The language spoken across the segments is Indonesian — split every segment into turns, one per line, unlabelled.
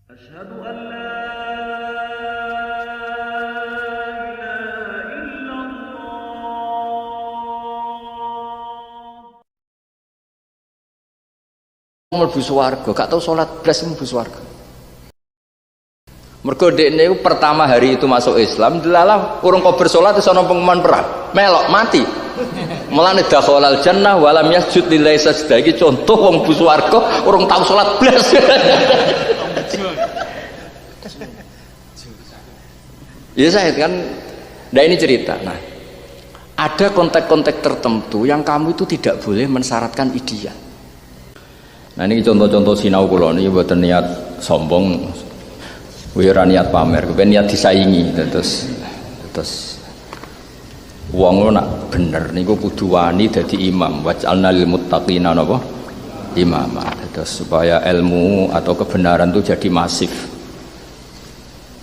أشهد أن لا إله إلا الله.
Mlebu swarga, gak tau salat blas mlebu swarga. Mergo dekne pertama hari itu masuk Islam, delalah urung kober salat wis ana pengumuman perang. Melok mati. Mulane dakhalal jannah walam yasjud lillahi sajdah. Iki contoh wong mlebu swarga urung tau salat blas. Ya saya kan, nah ini cerita. Nah, ada konteks-konteks tertentu yang kamu itu tidak boleh mensyaratkan ideal. Nah ini contoh-contoh sinau kula niki mboten niat sombong, ora niat pamer, kepen niat disaingi. Terus wong nak bener niku kudu wani dadi imam. Waj'alna lil muttaqina napa? Imama. Terus supaya ilmu atau kebenaran itu jadi masif.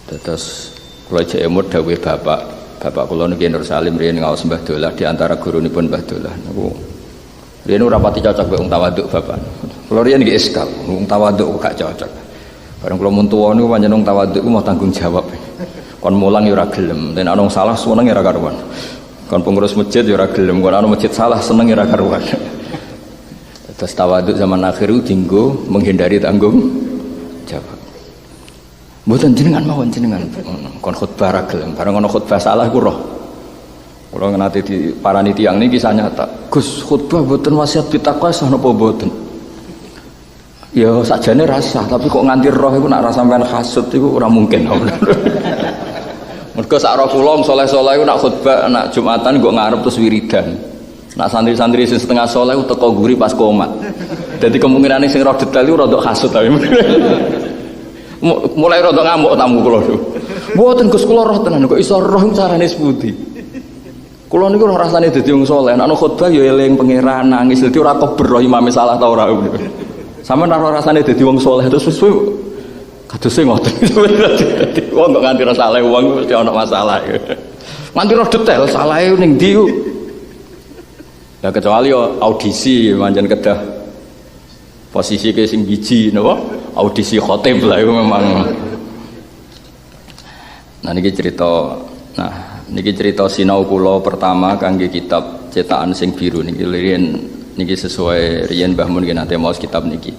Terus kula jek emut dawuh bapak kula niki Nur Salim riyen ngaos Mbah Dolah di antara gurunipun Mbah Dolah niku riyen ora pati cocok wong tawaduk bapak. Kula riyen nggih eskal, wong tawaduk gak cocok. Bareng kula mun tuwa niku pancen wong tawaduk mau tanggung jawab. Kon mulang ya ora gelem, nek ana salah seneng ya ora karuan. Kon pengurus masjid ya ora gelem, kon ana masjid salah seneng ya ora karuan. Terus tawaduk zaman akhir dienggo menghindari tanggung jawab. Mboten jenengan mawon jenengan kon khutbah ra gelem, bareng ana khutbah salah iku roh. Kula nate di parani tiyang niki kisah nyata. Gus, khutbah mboten wasiat pitakwa sah napa mboten? Ya sakjane rasah, tapi kok nganti roh iku nak ra sampean hasud iku ora mungkin. Mergo sak roh kula saleh-saleh iku nak khutbah nak Jumatan kok ngarep terus wiridan. Nak santri-santri sing setengah saleh teko guri pas komat. Dadi kemungkinane sing roh detail iku rada hasud tapi. Mulai rada ngamuk tamu kula niku. Mboten Gus kula roh tenan kok iso roh carane sepundi. Kula niku ora rasane dadi wong saleh, nek ana khotbah ya eling pangeran nangis dadi ora keber imame salah ta ora. Sampeyan ora rasane dadi wong saleh terus suwe kadose ngoten. Dadi wong kok nganti ora saleh wong mesti ana masalah. Nganti roh detail salahe ning ndi ku. Ya kecuali audisi pancen kedah posisi ke sing biji napa? Audisi khotib lah itu memang. Nah niki cerita sinau kula pertama kangge kitab cetakan sing biru niki riyen niki sesuai riyen Mbah Mun nate maos kitab niki.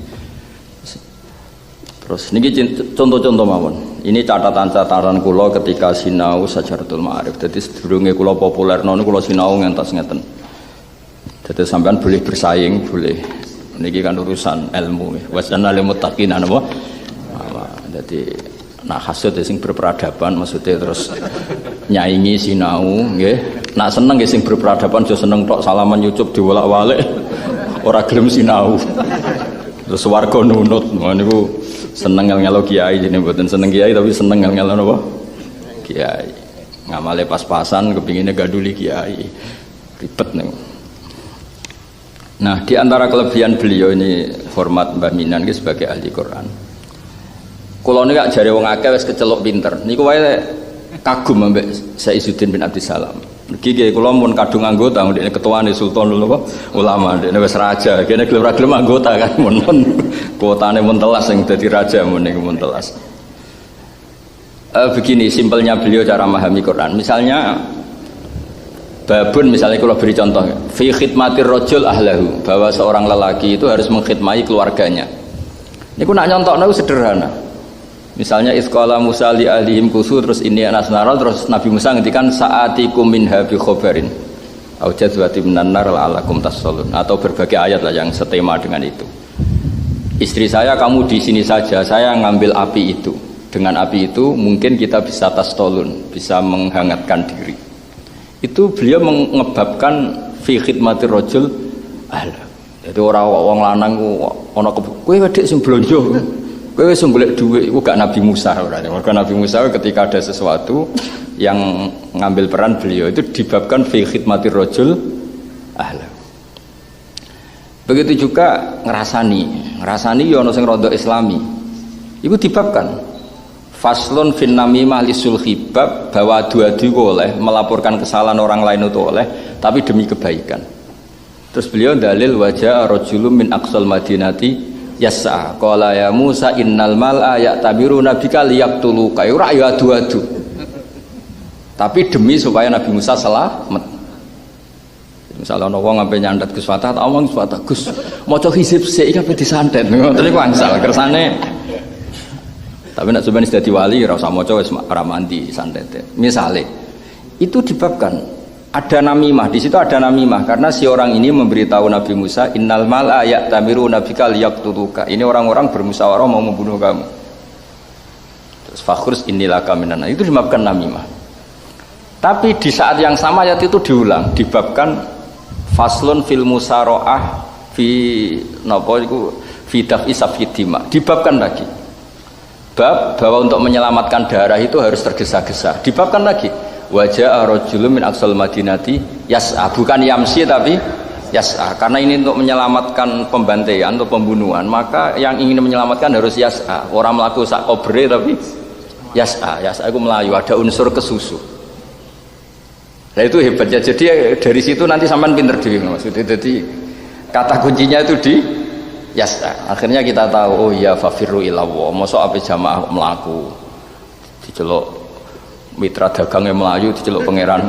Terus niki contoh-contoh mawon. Ini catatan-catatan kula ketika sinau Sajaratul Ma'arif. Dadi sedurunge kula populerno niku kula sinau ngantos ngeten. Dadi sampean boleh bersaing, boleh. Niki kan urusan ilmu. Wasana lil muttaqina napa? Dadi nak hasud sing berperadaban maksudnya terus nyaingi sinau nggih. Nak seneng nggih sing berperadaban aja seneng tok salaman nyucup diwolak-walik. Ora gelem sinau. Terus warga nunut. Niku seneng ngel-ngelo kiai jenenge mboten seneng kiai tapi seneng ngel-ngelo napa? Kiai. Ngamale pas-pasan kepingine ganduli kiai. Ribet niku. Nah, di antara kelebihan beliau ini hormat Mbah Minan iki sebagai ahli Quran. Kula niku jare wong akeh wis kecelok pinter. Niku wae kagum ambek Saizuddin bin Abdissalam. Niki nggih kula mun kadung anggota ndekne ketuane sultan lho apa ulama ndekne wis raja. Kene gelem ra gelem anggota kan mun kuotane mun telas sing dadi raja mun niku mun telas. Begini simpelnya beliau cara memahami Quran. Misalnya babun misalnya kalau beri contoh fi khidmatir rajul ahlahu bahwa seorang lelaki itu harus mengkhidmati keluarganya. Ini nak nyontokno sederhana. Misalnya isqala Musa li ahlihim kusu terus ini anas naral terus Nabi Musa ngendikan saatikum minha bi khabarin au jazwati minan nar la'alakum tasallun atau berbagai ayat lah yang setema dengan itu. Istri saya kamu di sini saja, saya ngambil api itu. Dengan api itu mungkin kita bisa tastolun, bisa menghangatkan diri. Itu beliau mengebabkan fi khidmatir rajul ahla. Jadi ora wong lanang ku ana kowe wedhek sing blonjo. Kowe wis golek dhuwit iku gak Nabi Musa ora. Mergo Nabi Musa ketika ada sesuatu yang ngambil peran beliau itu dibabkan fi khidmatir rajul ahla. Begitu juga ngrasani ya ana sing rada islami. Iku dibabkan faslun fin namimah lisul khibab bahwa adu-adu boleh melaporkan kesalahan orang lain itu oleh tapi demi kebaikan. Terus beliau dalil wajah rajulun min aqsal madinati yas'a. Qala ya Musa innal mal'a ya'tabiruna bika liyaqtuluka. Ora ya adu-adu. Tapi demi supaya Nabi Musa selamat. Misalnya ana wong ampe nyandet Gus Fatah, tak omong Gus Fatah, Gus maca hizib sik iki ape disantet. Ngoten niku angsal kersane. Tapi nek sampeyan dadi wali ora usah maca wis ora mandi santete. Misale itu dibabkan ada namimah, di situ ada namimah karena si orang ini memberitahu Nabi Musa innal mal'a ya'tamiruna bika liyaqtuluka. Ini orang-orang bermusyawarah mau membunuh kamu. Terus fakhrus innilaka minan. Itu dibabkan namimah. Tapi di saat yang sama ayat itu diulang, dibabkan faslun fil musaraah fi napa iku fi daf'i safidima. Dibabkan lagi. Bab bahwa untuk menyelamatkan darah itu harus tergesa-gesa. Dibabkan lagi wajah rajulun min aqsal madinati yas'a, bukan yamsi tapi yas'a, karena ini untuk menyelamatkan pembantaian atau pembunuhan, maka yang ingin menyelamatkan harus yas'a, orang melaku sak kobre tapi yas'a itu melayu, ada unsur kesusu. Nah itu hebatnya. Jadi dari situ nanti sampean pinter dhewe maksudnya. Jadi kata kuncinya itu di yas'a. Akhirnya kita tahu, oh ya fafirru ilallah. Mosok ape jamaah melaku diceluk mitra dagangnya melayu, diceluk pangeran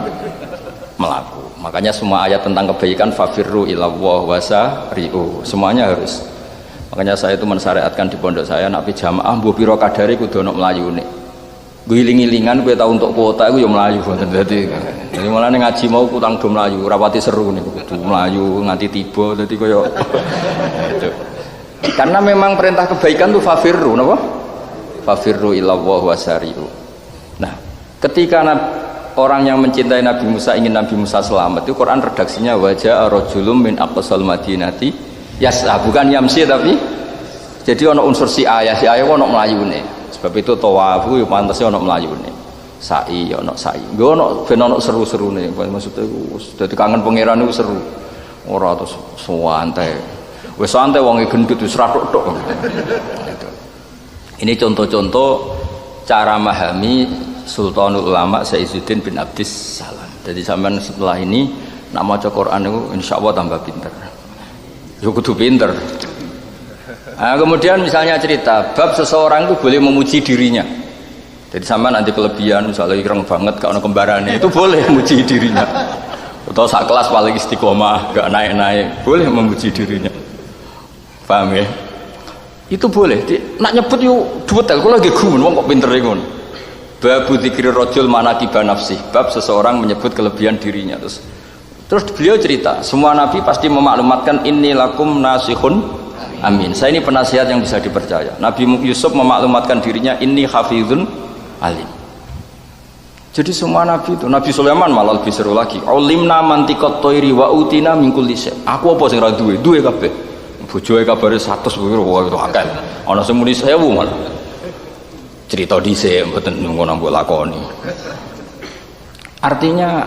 melaku. Makanya semua ayat tentang kebaikan fafirru ilallah wasari'u semuanya harus. Makanya saya itu mensyariatkan di pondok saya nak jamaah mbuh pira kadare kudu ana melayune. Guling-gilingan kowe tau untuk kuota iku ya melayu wonten dadi. Jadi malah ngaji mau kutang do melayu, rapati seru niku kudu melayu nganti tiba dadi kaya gitu. Karena memang perintah kebaikan itu fafirru napa? Fafirru ilallah wasari'u. Nah, ketika orang yang mencintai Nabi Musa ingin Nabi Musa selamat, itu Quran redaksinya wajah rajulun min aqsal madinati yas'a, bukan yamsi tapi jadi ono unsur si ayah ono melayune. Sebab itu tawaf yo pantese ono melayune. Sa'i ono sa'i. Nggo ono ben ono seru-serune. Maksudnya dadi kangen pangeran iku seru. Ora terus santai. Wis santai wonge gendut wis ra tok. Ini contoh-contoh cara memahami Sultanul Ulama Saizuddin bin Abdis Salam. Jadi sampean setelah ini nak maca Quran itu insyaallah tambah pinter. Ya kudu pinter. Nah, kemudian misalnya cerita bab seseorang itu boleh memuji dirinya. Jadi sampean nanti kelebihan misalnya ireng banget gak ono kembarane itu boleh memuji dirinya. Atau sak kelas paling istiqomah gak naik-naik, boleh memuji dirinya. Paham ya? Itu boleh. Nak nyebut yo duwetel kula nggih gumun wong kok pinter ngono. Bab dzikri rajul manaqiba nafsi, bab seseorang menyebut kelebihan dirinya. Terus beliau cerita, semua nabi pasti memaklumatkan inni lakum nasihun amin. Saya ini penasihat yang bisa dipercaya. Nabi Yusuf memaklumatkan dirinya inni hafizun alim. Jadi semua nabi itu, Nabi Sulaiman malah lebih seru lagi. Ulimna mantiqat thairi wa utina min kulli syai. Aku apa sing ra duwe? Duwe kabeh. Bojoe kabare 100 wah itu akeh. Ana sing muni 1000 malah. Cerita dhisik mboten ngono mbok lakoni. Artinya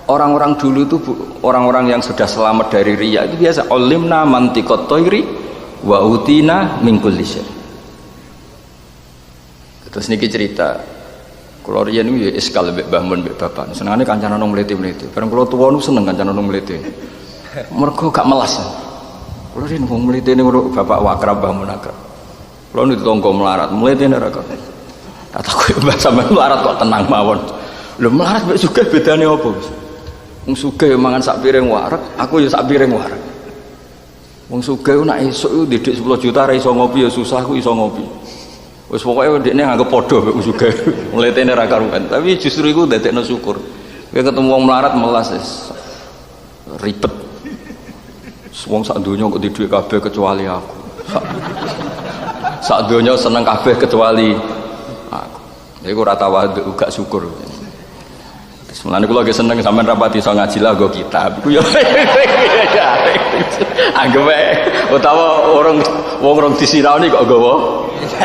orang-orang dulu itu orang-orang yang sudah selamat dari riya itu biasa ulimna mantiqat thairi wa utina min kulli syai. Terus niki cerita kula riyen niku ya iskal mbek Mbah Mun mbek bapak. Senengane kancane nang mlete-mlete. Bareng kula tuwa niku seneng kancane nang mlete. Mergo gak melas. Kula riyen wong mlete niku bapak wakrab Mbah Mun akrab. Kula niku tangga melarat, mlete nek ra kok. Tak takoki Mbah sampean melarat kok tenang mawon. Lho melarat mbek sugih bedane apa? Wong sugih mangan sak piring wareg, aku ya sak piring wareg. Wong sugih nak esuk didik 10 juta ra iso ngopi ya susah ku iso ngopi. Wis pokoke ndekne nganggep padha mek sugih. Mletene ra karuan. Tapi justru iku ndadekno syukur. Kowe ketemu wong melarat melas ribet. Wong sak donya kok di dhuwit kabeh kecuali aku. Sak donya seneng kabeh kecuali aku. Iku ora tawadhu gak syukur. Mulane kula ge seneng sampean rapati iso ngaji lah nggo kitab. Iku ya anggap utawa wong rong disiraoni kok nggawa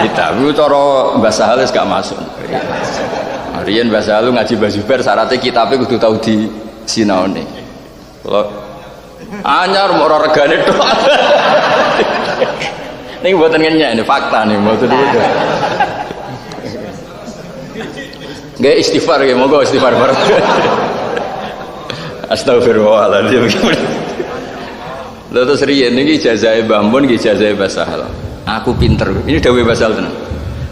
kitab. Iku cara Mbah Sahal wis gak masuk. Riyen Mbah Sahal ngaji Mbah Zubair syaratnya kitabe kudu tau disinaoni. Kula anyar ora regane tok. Niki mboten ngenyek ini fakta nih mboten itu. Nggih istighfar nggih monggo istighfar bareng. Astagfirullahaladzim. Terus riyen niki ijazahe Mbah Mun nggih ijazahe Mbah Sahal. Aku pinter. Ini dawuh Basal tenan.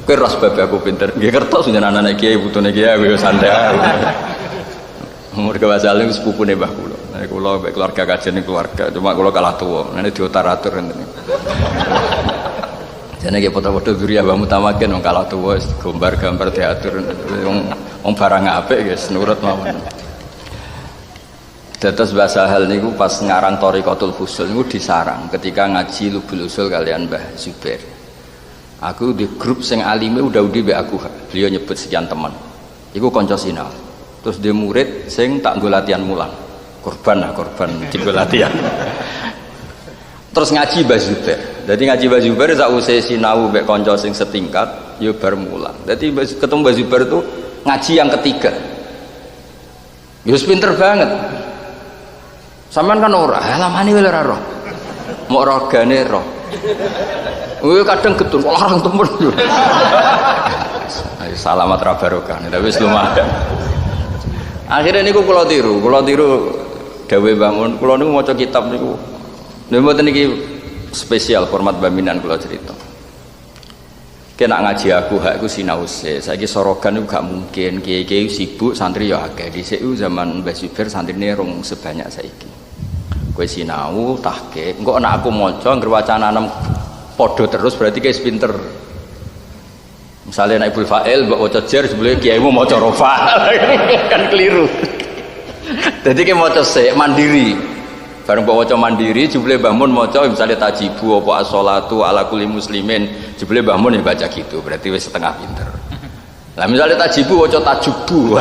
Kowe ras bab aku pinter. Nggih kertos jenengan anak kiai putune kiai wis santai. Umur Basal niku sepupune mbah kula. Nek kula mek keluarga kajen keluarga, cuma kula kalah tuwa. Nek diotar-atur ngene. Jane nggih foto-foto Zuriyah Mbah Mutamakin wong kalah tuwa gambar-gambar diatur wong barang apik guys nurut mawon. Dados bahasa hal niku pas ngarang Thariqatul Fusul niku disarang ketika ngaji Lubul Usul kalian Mbah Zubair. Aku di grup sing alime udah-udi mbek aku. Beliau nyebut sekian teman. Iku kanca sinau. Terus dia murid sing tak nggo latihan mulang. Korban digo latihan. Terus ngaji Mbah Zubair. Jadi ngaji Mbah Zubair sakwise sinau mbek kanca sing setingkat ya bar mulang. Dadi ketemu Mbah Zubair itu ngaji yang ketiga. Ya pinter banget. Sampean kan ora, lamane wae ora roh. Mok rogane roh. Kowe kadang getun kok larang temen yo. Ayo salamat ra barokah, tapi wis lumayan. Akhirnya niku kula tiru dawuh Mbah Mun, kula niku maca kitab niku. Lha mboten iki spesial format baminan kula cerita. Kena ngaji aku hak iku sinau se. Saiki sorogan iku gak mungkin, kiai-kiai sibuk, santri ya akeh. Dhisik zaman Mbah Zubair santrine rong sebanyak saiki. Kowe sinau tahqiq, engko nek aku maca ngger wacana anem padha terus berarti guys pinter. Misalnya nek Ibul Fa'il mbok waca jar sebelum kiaimu maca rofa. Kan keliru. Dadi ki maca sik mandiri. Bareng mbok waca mandiri jebule Mbah Mun maca misalnya tajibu apa as-sholatu ala kulli muslimin jebule Mbah Mun ya baca gitu berarti wis setengah pinter. Lah misalnya tajibu waca tajubu.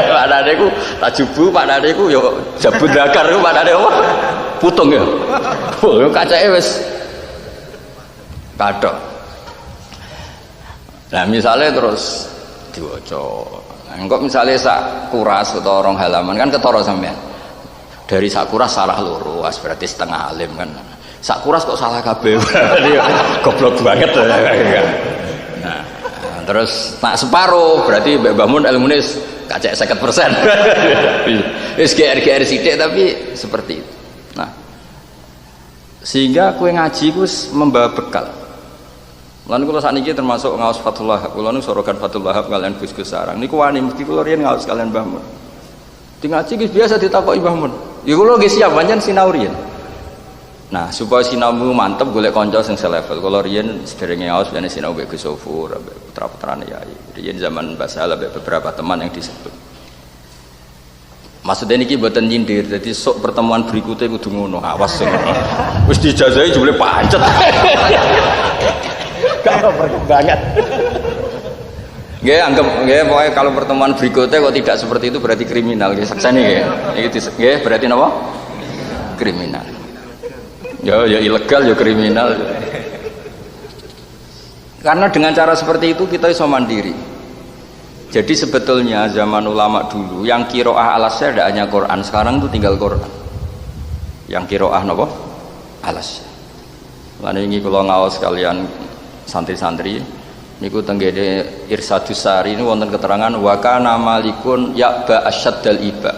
Padane iku tajubu padane iku ya jabut dakar iku padane apa? Putung ya. Oh kacake wis kathok. Lah misalnya terus diwaca. Engko misalnya sak kuras atau rong halaman kan ketara sampean. Dari sak kuras salah loro, berarti setengah alim kan. Sak kuras kok salah kabeh. Goblok banget. Nah, terus tak separuh berarti Mbah Mun ilmune kacek 50%. Wis GR sithik tapi seperti itu. Nah, sehingga kue ngaji ku membawa bekal. Lan kula sakniki termasuk ngaos Fathul Wahab. Kula nu sorogan Fathul Wahab kalian Gus Sarang. Niku wani mesti kula riyen ngaos kalian Mbah Mun. Di ngaji biasa ditakoki Mbah Mun. Ya kula nggih siap pancen sinau riyen. Nah, supaya sinaumu mantep golek kanca sing selevel. Kula riyen sederenge ngaos jane sinau mbek Gus Sofur, mbek putra-putrane yai. Riyen zaman Mbah Sala mbek beberapa teman yang disebut. Maksudnya niki mboten nyindir. Jadi sok pertemuan berikutnya kudu ngono. Awas sing. Wis dijajahi jebule pancet. Kalau perkembangan. Nggih anggap nggih pokoke kalau pertemuan berikutnya kok tidak seperti itu berarti kriminal nggih saksane nggih. Iki nggih berarti napa? Kriminal. Ya ilegal ya kriminal. Karena dengan cara seperti itu kita iso mandiri. Jadi sebetulnya zaman ulama dulu yang qiraah alasnya tidak hanya Quran, sekarang itu tinggal Quran. Yang qiraah napa? Alas. Lan ini kula ngaos kalian santri-santri niku tenggene Irsadus Sari ini wonten keterangan wa kana malikun ya'ba asyaddal iba.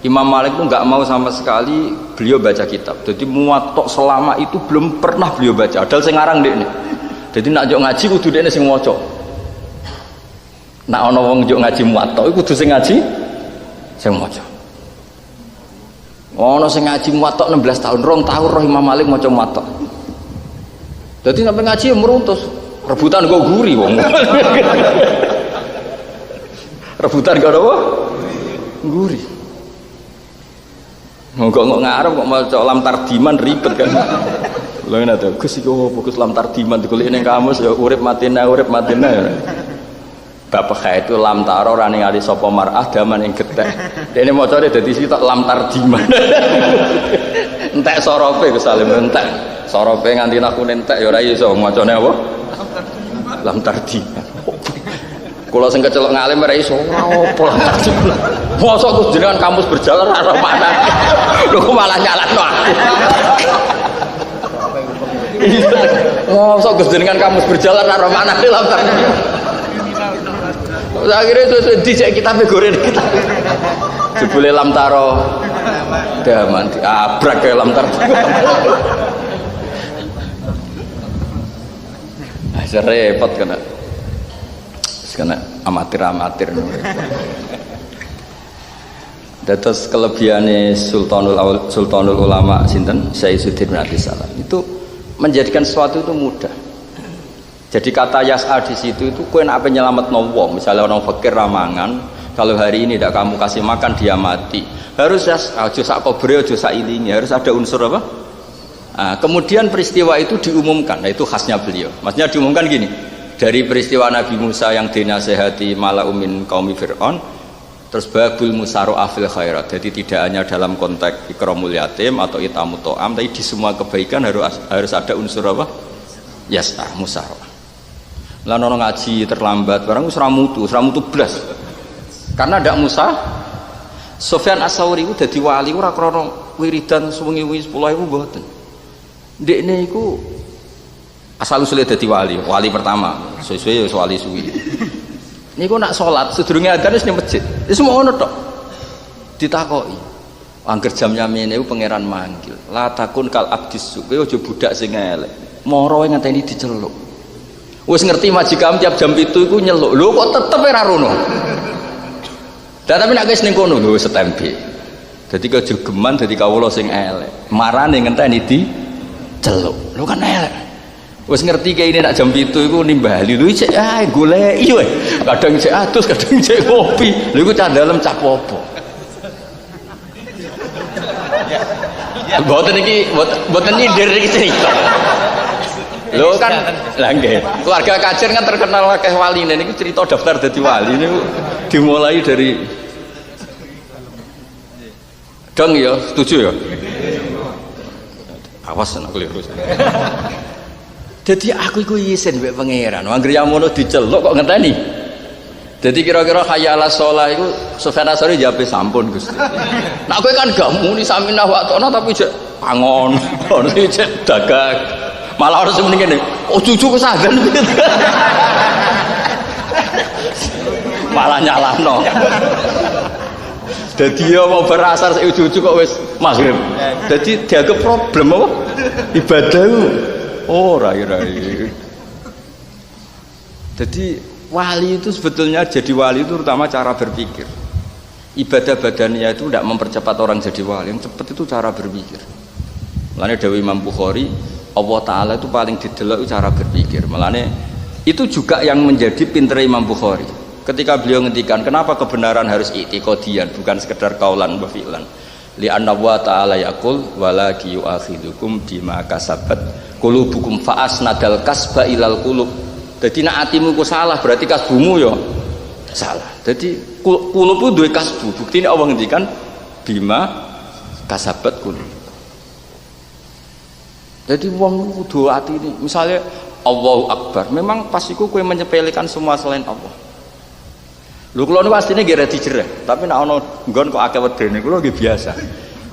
Imam Malik itu enggak mau sama sekali beliau baca kitab. Jadi muwatta selama itu belum pernah beliau baca. Padahal sing ngarang ndekne. Jadi nak njuk ngaji kudu dekne sing maca. Nak ana wong njuk ngaji muwatta iku kudu sing ngaji sing maca. Ana sing ngaji muwatta 16 tahun, 2 tahun roh Imam Malik maca muwatta. Jadi sampai ngaji meruntus. Rebutan kok guri wong. Rebutan kok apa? Guri. Kok ngarep kok maca lam tardiman ribet kan. Lha ngene to, Gus iki fokus lam tardiman digoleki ning kamus ya urip matina. Bapak itu lam taro ora ningali sapa mar'ah daman ing gethek. Dene macane dadi sitok lam tardiman. Entek sorope Gus Salim entek. Sorope nganti nak entek ya ora iso macane apa? Lam tardiman. Kula sing kecelok ngalim ora iso ora apa lam tardiman. Mosok Gus jenengan kamus berjalan ora mana. Lho malah nyalahno aku. Mosok Gus jenengan kamus berjalan ora mana lam tardiman. Akhirnya itu dicek kita begorin kita. Jebule lam taro daman diabrak ke lam taro. repot kena amatir. Dados kelebihane Sultanul Ulama sinten Sayyidud Abdissalam itu menjadikan sesuatu itu mudah. Jadi kata yas'a di situ itu kowe nek ape nyelametno wong, misalnya orang fakir ramangan, kalau hari ini tidak kamu kasih makan dia mati. Harus aja sak kobre aja sak ilinge, harus ada unsur apa? Nah, kemudian peristiwa itu diumumkan, nah itu khasnya beliau. Maksudnya diumumkan gini, dari peristiwa Nabi Musa yang dinasehati mala'u min qaumi Fir'aun, terus babul musaro'ah fil khairat. Jadi tidak hanya dalam konteks ikramul yatim atau itamu to'am, tapi di semua kebaikan harus ada unsur apa? Yas'a, musaro'ah. Lan ono ngaji terlambat, barang wis ra mutu blas. Karena ndak Musa, Sufyan As-Tsauri ku dadi wali ora krana wiridan sewengi-wengi 10.000 mboten. Ndekne iku asal usule dadi wali pertama, suwe-suwe wis wali suwi. Niku nak salat sedurunge adzan wis ning masjid. Wis ngono tok. Ditakoki. Angger jam nyamene iku pangeran manggil. La takun kal abdis suwe aja budak sing elek. Moro ngenteni diceluk. Wis ngerti majikam tiap jam 7 iku nyeluk. Lho kok tetep ora rono. Tapi nek wis ning kono lho setempe. Dadi kejogeman dadi kawula sing elek. Marane ngenteni diceluk. Lho kan elek. Wis ngerti kayak ini nak jam 7 iku nimbali lho cek goleki wae. Kadang cek atus, kadang cek kopi. Lho iku cah dalem cah popo. Mboten iki mboten nyindir iki cerita. Lho kan lha nggih. Keluarga Kacer kan terkenal akeh waline niku cerita daftar dadi wali niku dimulai dari dong ya, setuju ya? Awas nek keliru. Jadi aku iku isin mbek pangeran. Anggere yamono diceluk kok ngenteni. Jadi kira-kira khayala sholah iku Sufyan As-Tsauri jawab sampun Gusti. Nah kowe kan gak muni saminah wa ta'na tapi jek pangon, jek dagang. Malah harus mending ngene. Oh cucu kesadan. Malah nyalahno. Dadi ya mau berasar sik cucu kok wis maghrib. Dadi dianggap problem apa? Ibadah ku ora rai. Jadi wali itu sebetulnya jadi wali itu terutama cara berpikir. Ibadah badannya itu tidak mempercepat orang jadi wali, yang cepat itu cara berpikir. Mulane dawuh Imam Bukhari, Allah Ta'ala itu paling didelok cara berpikir. Mulane itu juga yang menjadi pinter Imam Bukhari. Ketika beliau ngendikan kenapa kebenaran harus i'tiqadiyan bukan sekedar kaulan wa fi'lan. Li'anna wa ta'ala yaqul wala yu'akhidukum bima kasabat qulubukum fa asnadal kasba ilal qulub. Jadi nek atimu ku salah berarti kasbumu ya salah. Jadi qulub itu duwe kasbu. Buktine Allah ngendikan bima kasabat qulub. Jadi wong kudu ati ini. Misalnya Allahu Akbar, memang pas iku kowe menyepelekan semua selain Allah. Lho kula niku asline nggih radi jereh, tapi nek ana nggon kok akeh wedene kula nggih biasa.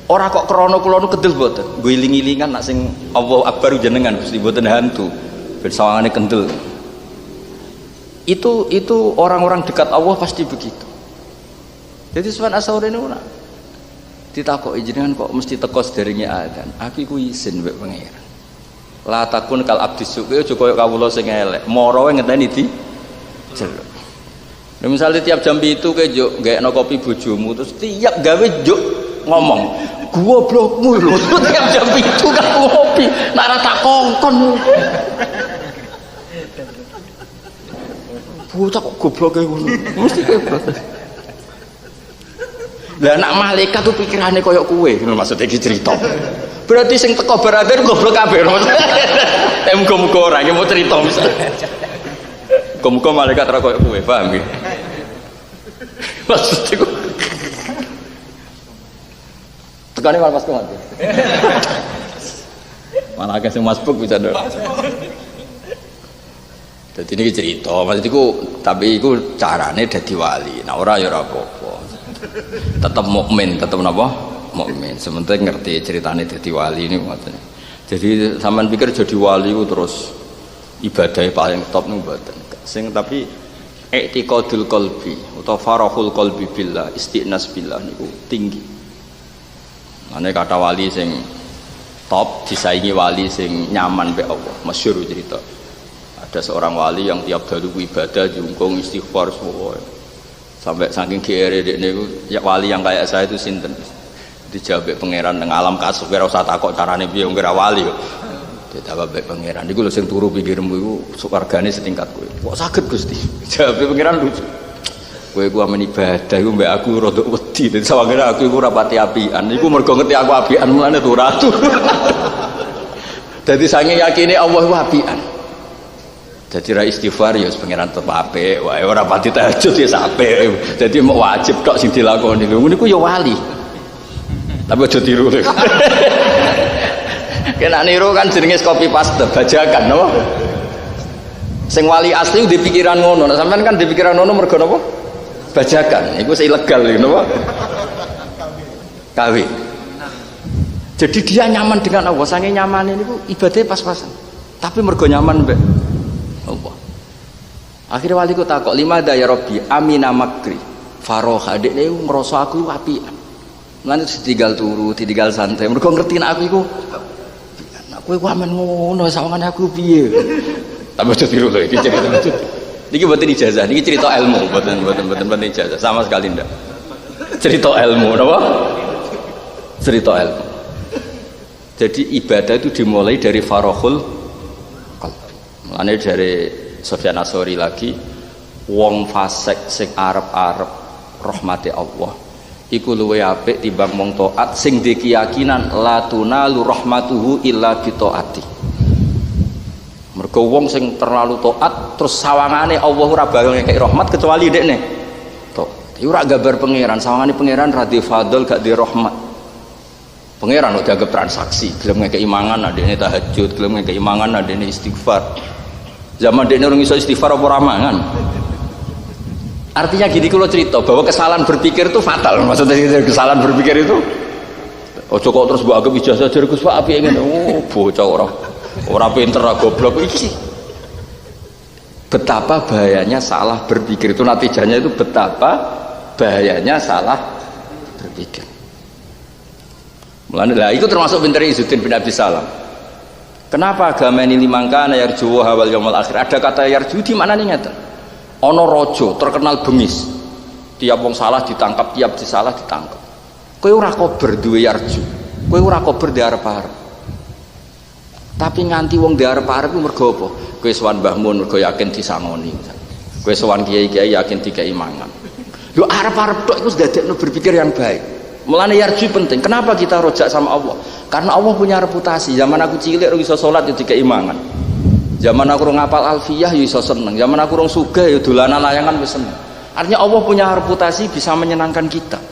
Ora kok krana kula nu kendel mboten. Nggo iling-ilingan nek sing Allahu Akbar jenengan Gusti mboten hantu. Ben sawangane kendel. Itu orang-orang dekat Allah pasti begitu. Jadi Sufyan As-Tsauri niku nak ditakoki jenengan kok mesti teko sedherenge adzan. Aku iku izin mbek pangeran. La takun kal abdis suqi aja koyo kawula sing elek. Moro ngenteni di jeluk. Nah, misalnya tiap jam itu kayak juk gak kopi bojomu terus tiap gawe juk ngomong goblokmu lho tiap jam itu kan ngopi nak tak kongkon bocah kok goblok ngono mesti goblok lah nak malaikat tuh pikirannya koyo kowe maksudnya iki cerita berarti sing teko baradir goblok kabeh muga-muga ora iki mau cerita muga-muga malaikat ora koyo kowe paham ya maksudnya tekane malah pas mati malah akeh sing masbuk bisa dong. Jadi ini cerita maksudku tapi iku carane dadi wali nah ora ya ora apa-apa tetep mukmin tetep napa mukmin sementing ngerti ceritane dadi wali ini ngoten. Jadi sampean pikir jadi wali ku terus ibadahnya paling top nih mboten sing tapi i'tiqadul qalbi atau farahul qalbi billah istiqnas billah niku tinggi. Mane kata wali sing top disaingi wali sing nyaman be Allah masyhur cerita. Ada Ada seorang wali yang tiap dalu ibadah jungkung istighfar semua. Sampai saking GR dekne ya wali yang kayak saya itu sinten. Dijawab pangeran nang alam kasuk ora usah takok carane piye wong ora wali kok. Dijawab pangeran iku lho sing turu pikirmu iku swargane setingkat kowe. Kok saged Gusti? Jawab pangeran lucu. Kowe ku amen ibadah iku mbek aku rada wedi. Dadi sawangane aku iku ora pati apian. Iku mergo ngerti aku apian mulane ora atu. Dadi sange yakine Allah ku apian. Jadi ra istighfar ya pangeran tetep apik wae ora pati tahajud ya apik. Dadi mau wajib tok sing dilakoni. Lho niku ya wali. Tapi aja tiru. Kena niru kan jenenge copy paste bajakan napa? Sing wali asli di pikiran ngono. Nah, sampean kan di pikiran ngono mergo napa? Bajakan. Iku ilegal iki napa? Kawin. Jadi dia nyaman dengan Allah. Sange nyamane niku ibadahnya pas-pasan. Tapi mergo nyaman mbek Allah. Akhirnya wali ku takok, "Lima da ya Rabbi amina makri." Faroha dekne ngrasa aku apian. Lan ditinggal turu, ditinggal santai. Mergo ngerti nek aku iku kowe ku amen ngono sawangane aku piye. Tapi aja tiru lho iki cerita lucu. Niki mboten ijazah, niki cerita ilmu, mboten ijazah sama sekali ndak. Cerita ilmu napa? Cerita ilmu. Jadi ibadah itu dimulai dari farohul qalbi. Mulane dari Sufyan Ats-Tsauri lagi wong fasik sing arep-arep rahmate Allah iku luwih apik timbang wong taat sing duwe keyakinan la tunalu rahmatuhu illa bi taati. Mergo wong sing terlalu taat terus sawangane Allah ora bakal ngekeki rahmat kecuali dekne taat. Iku ora gambar pangeran, sawangane pangeran ra di fadl gak di rahmat. Pangeran kok dianggap transaksi, gelem ngekeki mangan adene tahajud, gelem ngekeki mangan adene istighfar. Zaman dekne orang iso istighfar apa ora mangan. Artinya gini kalau cerita bahwa kesalahan berpikir itu fatal. Maksudnya kesalahan berpikir itu ojo kok terus mbok anggap ijazah dari Gus Pak apike ngene. Oh, bocah ora pinter ora goblok iki. Betapa bahayanya salah berpikir itu natijanya itu betapa bahayanya salah berpikir. Mulane lah itu termasuk pinter Izzuddin bin Abdus Salam. Kenapa agama ini limangkana yarju wal yaumil akhir? Ada kata yarju di mana nih ngeten? Ono rojo terkenal bengis. Tiap wong salah ditangkap, tiap disalah ditangkap. Kowe ora kober duwe yarju. Kowe ora kober di arep-arep. Tapi nganti wong di arep-arep ku mergo apa? Kowe sowan Mbah Mun mergo yakin disangoni. Kowe sowan kiai-kiai yakin dikei mangan. Lho arep-arep tok iku ndadekno berpikir yang baik. Mulane yarju penting. Kenapa kita rojak sama Allah? Karena Allah punya reputasi. Zaman aku cilik ora iso salat ya dikei mangan. Zaman aku rong ngapal alfiyah ya iso seneng. Zaman aku rong sugih ya dolanan layangan wis seneng. Artinya Allah punya reputasi bisa menyenangkan kita.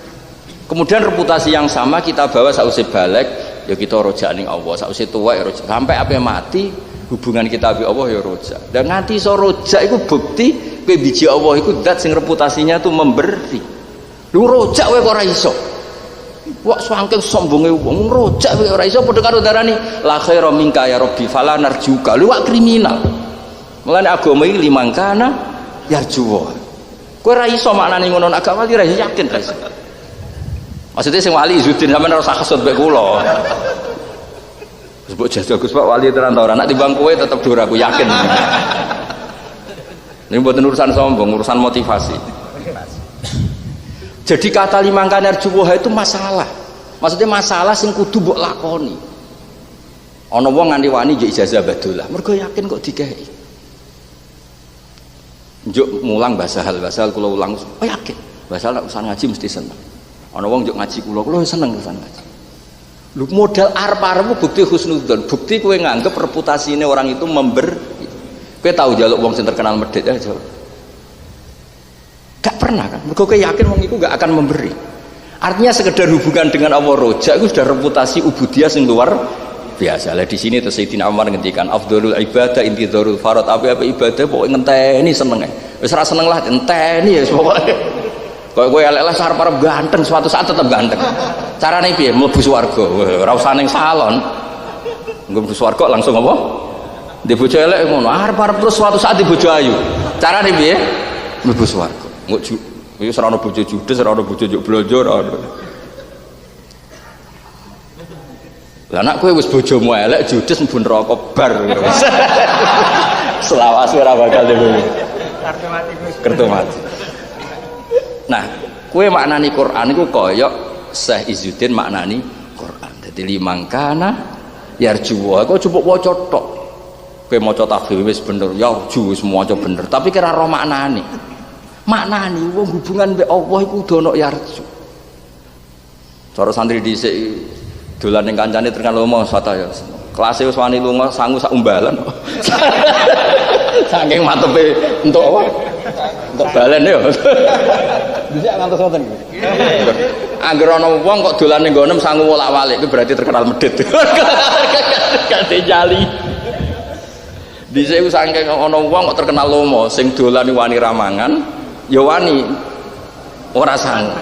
Kemudian reputasi yang sama kita bawa sausé balik ya kita rojak ning Allah, sausé tuwa ya rojak. Sampai ape mati hubungan kita ambek Allah ya rojak. Dan nganti iso rojak iku bukti kowe biji Allah iku zat sing reputasinya tuh memberi. Lu rojak kowe kok ora iso. Wak saking sombonge wong rojak kowe ora iso padha karo darani la khaira minka ya rabbi fala narjuka. Lu wak kriminal. Mulane agama iki limangkana yarjuwa. Kowe ora iso maknane ngono nek gak wali ra yakin ra iso. Maksudnya sing wali Izzuddin sampean ora usah kesut mek kula. Wis mbok jajal Gus Pak wali tenan ta ora nek timbang kowe tetep dur aku yakin. Ini mboten urusan sombong, urusan motivasi. Jadi kata limangkan arjuwah itu masalah. Maksudnya masalah sing kudu mbok lakoni. Ana wong nganti wani njuk ijazah badolah, mergo yakin kok dikeki. Njuk mulang basahal kula ulang, oh yakin. Basahal nek urusan ngaji mesti seneng. Ana wong njuk ngaji kula seneng urusan ngaji. Lu modal arep-arep bukti husnudzon, bukti kowe nganggep reputasine orang itu memberi. Kowe tahu jaluk wong sing terkenal medhit ya jawab. Gak pernah kan? Mergo kowe yakin wong iku gak akan memberi. Artinya sekedar hubungan dengan Allah rojak itu sudah reputasi ubudiyah sing luar biasa. Lah di sini terus Sayyidina Umar ngendikan afdhalul ibadah intidharul farad, apa ibadah pokoke ngenteni senenge. Wis ora seneng lah enteni ya pokoke. Kowe elek-elek arep-arep ganteng suatu saat tetap ganteng. Carane piye? Mlebu swarga. Ora usah ning salon. Mlebu swarga langsung apa? Di bojo elek ngono. Arep-arep terus suatu saat di bojo ayu. Carane piye? Mlebu swarga. Nguk wis ora ono bojo judes, ora ono bojo juk blonjo, ora ono. Lah nek kowe wis bojomu elek judes mlebu neraka bar. Selawas ora bakal dhewe. Kartu mati. Nah, kue maknani Quran iku kaya Syekh Izzuddin maknani Quran. Dadi limangkana yarju. Kok coba waca tok. Kowe maca tahfidz wis bener, ya wis maca bener, tapi kira roh maknane. Maknane wong hubungan mbek Allah iku kudu ana yarju. Cara santri dhisik dolan ning kancane terkenal lomo sata ya. Kelase wis wani lunga sangu sak umbalan. Saking matepe entuk apa? Entuk balen ya. Dhisik ngantos ngoten iki. Angger ana wong kok dolan ning nggonem sangu wolak-walik itu berarti terkenal medhit. Kate jali. Dhisik saking ana wong kok terkenal lomo sing dolan wani ramangan ya wani ora sangu.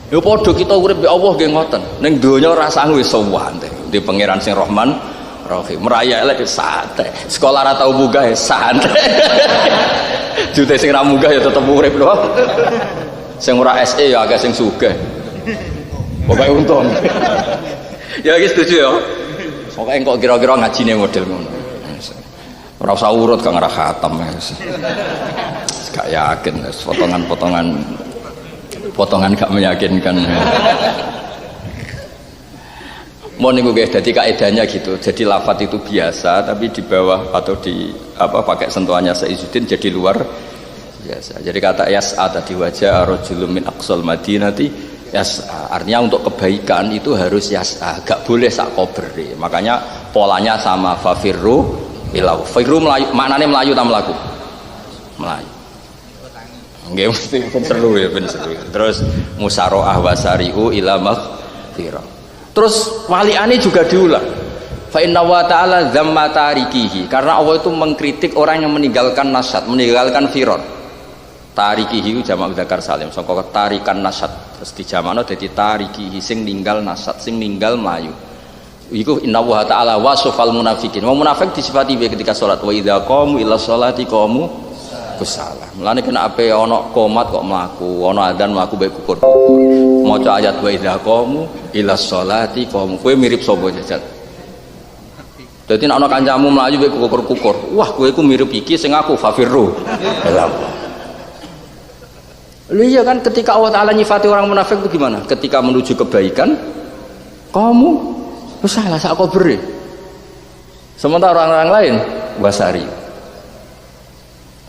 Ya padha kita urip mbek Allah nggih ngoten. Ning donya ora sangu wis sowan di pangeran sing Rahman Rahim. Meraya elek santai. Sekolah ora tau munggah ya santai. Jute sing ra munggah ya tetep urip lho. Sing ora SE ya agak sing sugih. Pokoke untung. Ya iki setuju ya. Pokoke engko kira-kira ngajine model ngono. Ora usah urut kang ora khatam wis. Gak yakin wis potongan gak meyakinkan. Mau niku guys, jadi kaedahnya gitu. Jadi lafadz itu biasa, tapi di bawah atau di apa pakai sentuhannya Izzuddin jadi luar biasa. Jadi kata yas'a tadi wajah rajulun min aqsal madinati yas'a. Artinya untuk kebaikan itu harus yas'a, gak boleh sak kobere. Makanya polanya sama fafirru ilau. Firru melayu, maknanya melayu tak melaku. Melayu. Nggih mesti ben seru ya, ben seru. Terus musaroah wasari'u ila maghfirah. Terus waliane juga diulang. Fa inna wa ta'ala dzamma tarikihi. Karena Allah itu mengkritik orang yang meninggalkan nasyad, meninggalkan firar. Tarikihi jamak mudzakar salim. Saka tarikan nasyad terus dijamakno dadi tarikihi sing ninggal nasyad, sing ninggal mlayu. Iku inna wa ta'ala wasfal munafikin. Wong munafik disifati ketika salat wa idza qamu ila sholati qamu kusala. Mulane kena ape ana qomat kok mlaku, ana adzan mlaku bae kukur-kukur. Maca ayat wa idza qamu ila sholati qamu. Kowe mirip sapa jajal? Dadi nek ana kancamu mlayu bae kukur-kukur. Wah, kowe iku mirip iki sing aku fafirru. Lha iya kan ketika Allah Taala nyifati orang munafik itu gimana? Ketika menuju kebaikan kamu salah sak beri. Sementara orang-orang lain wasari.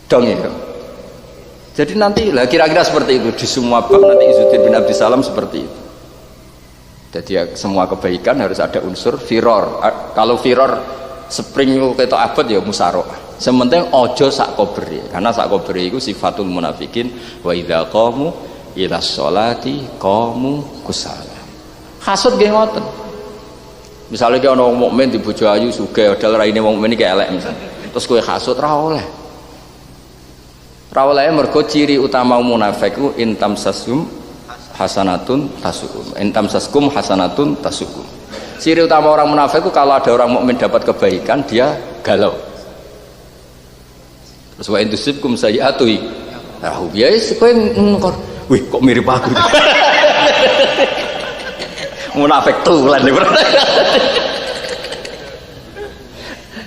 Dong ya. Jadi nanti lah kira-kira seperti itu di semua bab nanti Izzuddin bin Abdissalam seperti itu. Jadi ya, semua kebaikan harus ada unsur firor. Kalau firor spring itu ketok abad ya musaro. Sementing ojo sak koberi. Karena sak koberi itu sifatul munafikin wa idza qamu ila sholati qamu kusala. Hasud nggih ngoten. Misalnya kayak orang mukmin di bojo ayu sugih padahal raine wong mukmin iki elek misalnya. Terus kowe hasud ra oleh. Ra oleh mergo ciri utama munafik ku intam sasum hasanatun tasukum. Intam saskum hasanatun tasukum. Ciri utama orang munafik ku kalau ada orang mukmin dapat kebaikan dia galau. Terus wa intusibkum sayi'atu. Ah, biasa kowe ngkor. Wih, kok mirip aku. Munafik tuh lan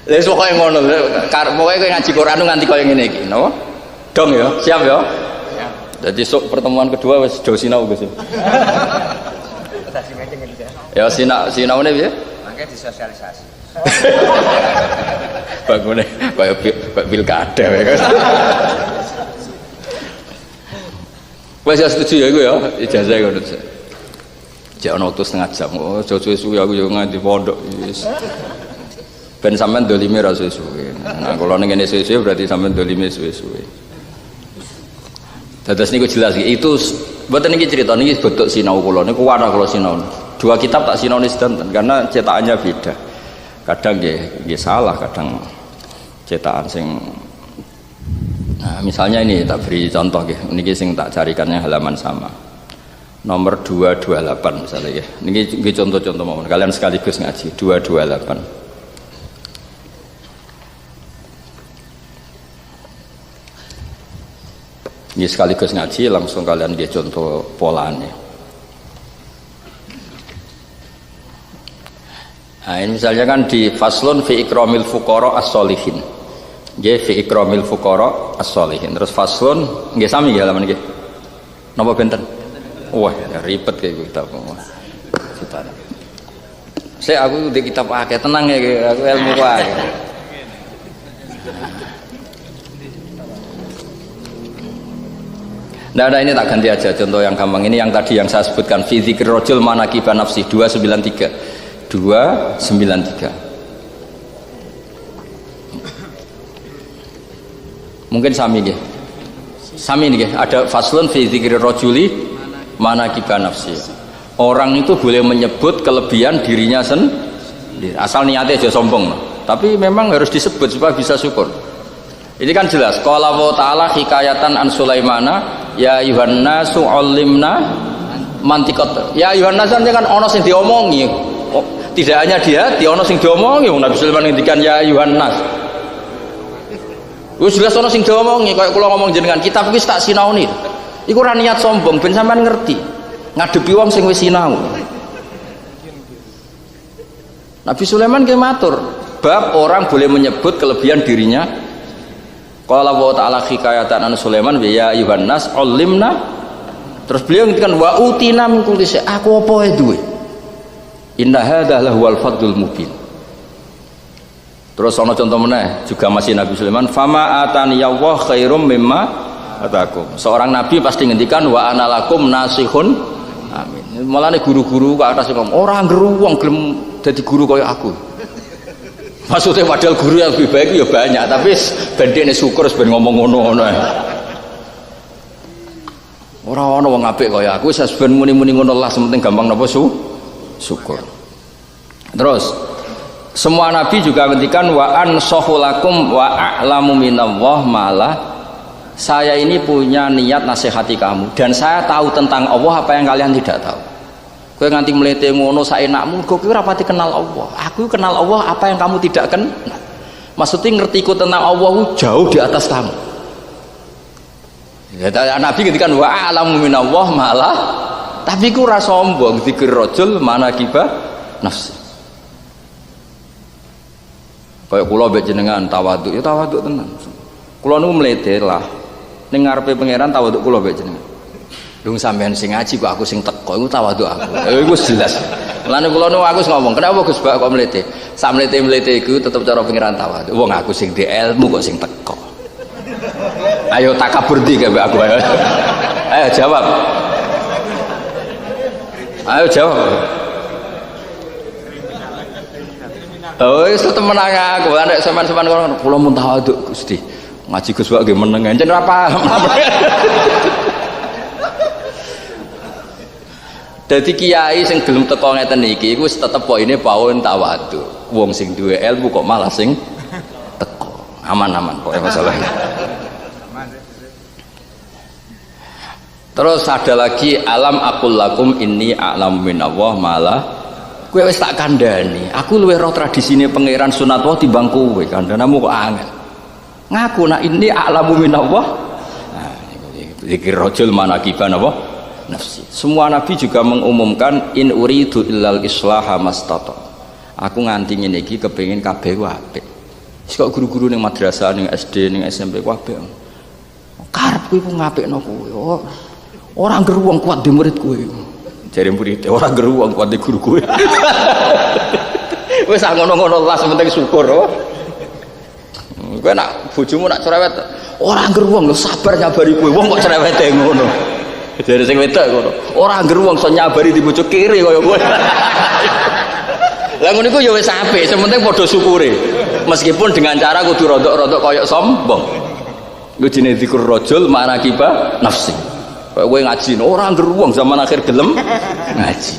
wis pokoke ngono pokoke kowe ngaji Quran nganti koyo ngene iki napa dong ya siap ya jadi sok pertemuan kedua wis do sinau Gus ya sinaune piye mangke disosialisasi bangune koyo pilkada wae wis setuju ya iku ya ijazah ngono jek ana waktu setengah jam. Oh, suwe-suwe aku yo nganti pondok wis. Ben sampean dolime ra suwe-suwe. Nah, kula ning kene suwe-suwe berarti sampean dolime suwe-suwe. Dados niku jelas itu mboten niki crita niki bentuk sinau kula niku warna kula sinau. Dua kitab tak sinaune sedanten karena cetakannya beda. Kadang nggih salah, kadang cetakan sing nah, misalnya ini tak beri contoh nggih. Niki sing tak carikannya halaman sama. Nomor 228 misalnya ya. Ini contoh-contoh mohon kalian sekaligus ngaji 228. Ini sekaligus ngaji langsung kalian dia contoh polanya. Nah, ini misalnya kan di faslun fi ikramil fuqara as-sholihin. Nggih fi ikramil fuqara as-sholihin. Terus faslun nggih sami nggih halaman nggih. Napa benten? Wah, ya ribet kayak kitab. Saya aku di kitab akeh tenang ya, aku ilmu wae. Nah, ini tak ganti aja contoh yang gampang ini yang tadi yang saya sebutkan fi dzikri rajul manaqiba nafsi 293. 293. Mungkin sami nggih. Sami nggih, ada faslun fi dzikri rajuli manaqiba nafsi. Orang itu boleh menyebut kelebihan dirinya sendiri. Asal niatnya aja sombong. Tapi memang harus disebut supaya bisa syukur. Ini kan jelas. Qala wa ta'ala hikayatan an Sulaimana ya ayuhan nasu 'allimna mantiqat. Ya ayuhan nas kan ono sing diomongi. Oh, tidak hanya dia, ono sing diomongi. Nabi Sulaiman ngendikan ya ayuhan nas. Wis jelas ono sing diomongi kaya kula ngomong jenengan kitab iki tak sinaoni. Iku ora niat sombong ben sampean ngerti. Ngadepi wong sing wis sinau. Nabi Sulaiman nggih matur bab orang boleh menyebut kelebihan dirinya. Qala wa ta'ala hikayatan an Sulaiman ya ayuhan nas 'allimna. Terus beliau ngendikan wa utina min kulli syai. Aku apa ae duwe. Inna hadza lahuwal fadlul mubin. Terus ana contoh meneh juga masih Nabi Sulaiman fama atani ya wa khairum mimma atakum. Seorang nabi pasti ngendikan wa ana lakum nasihun. Amin. Mulane guru-guru kok atas ngomong ora ngruwung gelem dadi guru kaya aku. Maksudnya padahal guru yang lebih baik ya banyak, tapi bandene syukur ben ngomong ngono-ngono. Ora ana wong apik kaya aku, wis ben muni-muni ngono lah, penting gampang napa syukur. Terus semua nabi juga ngendikan wa ansahu lakum wa a'lamu minallah malah saya ini punya niat nasihati kamu dan saya tahu tentang Allah apa yang kalian tidak tahu. Kowe nganti mlete ngono saenakmu kowe ora pati kenal Allah. Aku kenal Allah apa yang kamu tidak kenal. Maksudnya ngertiku tentang Allah jauh di atas kamu. Ya, Nabi ngendikan wa a'lamu minallah malah tapi ku ora sombong dzikir rajul manaqiba nafsi. Kayak kula mbek jenengan tawaduk ya tawaduk tenan. Kula niku mlete lah ning ngarepe pangeran tawaduk kula mbek jenengan. Lung sampean sing ngaji kok aku sing teko iku tawaduk aku. Iku jelas. Mulane kula niku aku ngomong, "Kenapa Gus Bak kok mlete?" Sak mlete-mlete iku tetep cara pangeran tawaduk. Wong aku sing di ilmu kok sing teko. Ayo takabur ndi mbek aku ayo. Ayo jawab. Ayo jawab. Oh, iso temenan aku. Nek sampean-sampean kula mun tawaduk Gusti. Ngaji Gus Bak nggih meneng. Encen ora paham. Dadi kiai sing gelem teko ngeten iki iku wis tetep poine paun tawadhu. Wong sing duwe ilmu kok malah sing teko. Aman-aman pokoke masalahnya. Terus ada lagi alam aqul lakum inni a'lamu minallah malah kowe wis tak kandhani. Aku luwih roh tradisine pangeran sunat wae timbang kowe. Kandhanamu kok angel. Ngaku nak inni a'lamu minallah. Nah, iki rajul manaqiban apa? Nafsi. Semua nabi juga mengumumkan in uridu illal islaha mastata. Aku nganti ngene iki kepengin kabeh apik. Wis kok guru-guru ning madrasah ning SD ning SMP kabeh. Karepku iku ngapikno kowe. Ora ngger wong kuat di murid kowe. Jare murid ora ngger wong kuat di guru kowe. Wis sak ngono-ngono lah penting syukur. Kowe nak bojomu nak cerewet ora ngger wong lho sabar nyabari kowe. Wong kok cerewete ngono. Jadi sing wedok ngono. Ora ngger wong iso nyabari di bojo kiri kaya kowe. Lah ngono iku ya wis apik, sementing padha syukure. Meskipun dengan cara kudu rodok-rodok kaya sombong. Iku jenenge dzikur rajul manaqiba nafsi. Kowe ngaji ora ngger wong zaman akhir gelem ngaji.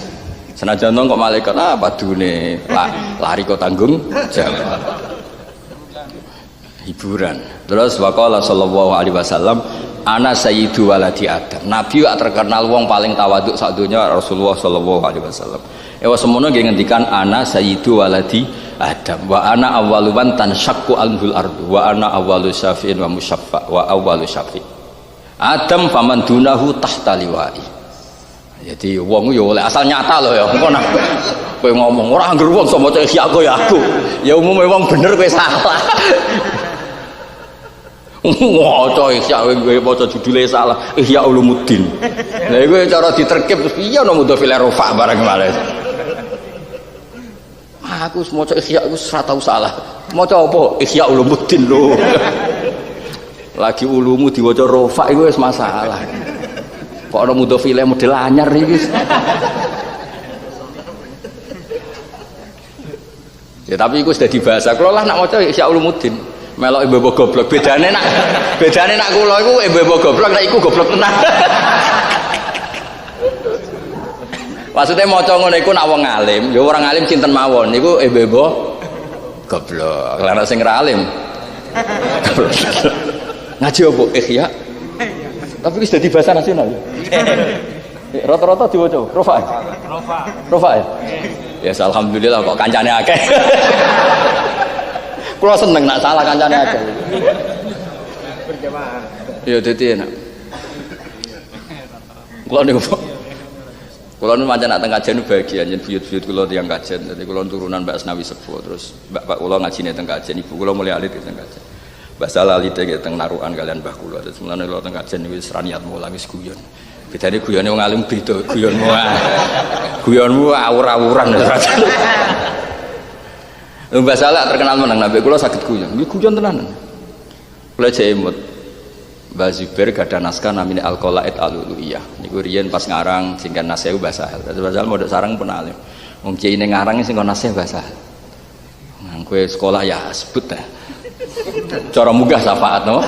Senajan kok malaikat padune lari kok tanggung jawab. Hiburan. Terus waqala sallallahu alaihi wasallam ana sayyidu waladi Adam. Nabi wak terkenal wong paling tawaduk sak donya Rasulullah sallallahu alaihi wasallam. Ewa semono nggih ngendikan ana sayyidu waladi Adam wa ana awwalu man tanshaqqu al-ardhu wa ana awwalu syafi'in wa musyaffa wa awwalu syafi'. Adam faman dunahu tahta liwa'i. Jadi wong yo oleh asal nyata loh ya. Engko nak kowe ngomong ora angger wong iso maca Ihya koyo aku. Ya umume wong bener kowe salah. Maca Ihya kowe maca judule salah. Ihya Ulumuddin. Lah iku cara diterkib piye ana mudhofil rafa bareng malih. Aku maca Ihya iku ora tau salah. Maca apa? Ihya Ulumuddin lho. Lagi ulumu diwaca rafa iku wis masalah. Kok ana mudhofile model anyar iki. Ya tapi iku sudah dibahas. Kalau lah nak maca Ihya Ulumuddin, melok ibu goblok. Bedane nak kula iku ibu goblok, nak iku goblok tenan. Maksudnya maca ngono iku nak wong alim, ya orang alim cinten mawon niku ibu goblok. Lah nek sing ra alim. Ngaji apa Ihya? Tapi wis dadi bahasa nasional. Rata-rata diwaca Rofa. Rofa. Ya alhamdulillah kok kancane akeh. Kula seneng nak salah kancane akeh. Berjamaah. Ya dadi enak. Kula niku pancen nak teng kajian bagian yen buyut-buyut kula tiyang kajian. Dadi kula turunan Mbak Asnawi Sepuh terus Mbak kula ngajine teng kajian, ibu kula mulai alit teng kajian. Mbak Salali teng narukan kalian mbah kula. Terus mulane kula teng kajian wis ra niat mulang wis guyon. Bedane guyone wong alim beda guyonmu. Guyonmu awur-awuran. Mbak Salak terkenal menang nabi kula saged guyon. Iki guyon tenanan. Kula jek emut. Mbah Zubair gadah naskah namine Al-Qalaid Al-Uluiyah. Niku riyen pas ngarang singkan naskah bahasa hal. Terus bahasa modok sarang pun alim. Wong kiai ning ngarang sing naskah bahasa hal. Nang kowe sekolah ya sebut ta. Cara munggah syafaat no.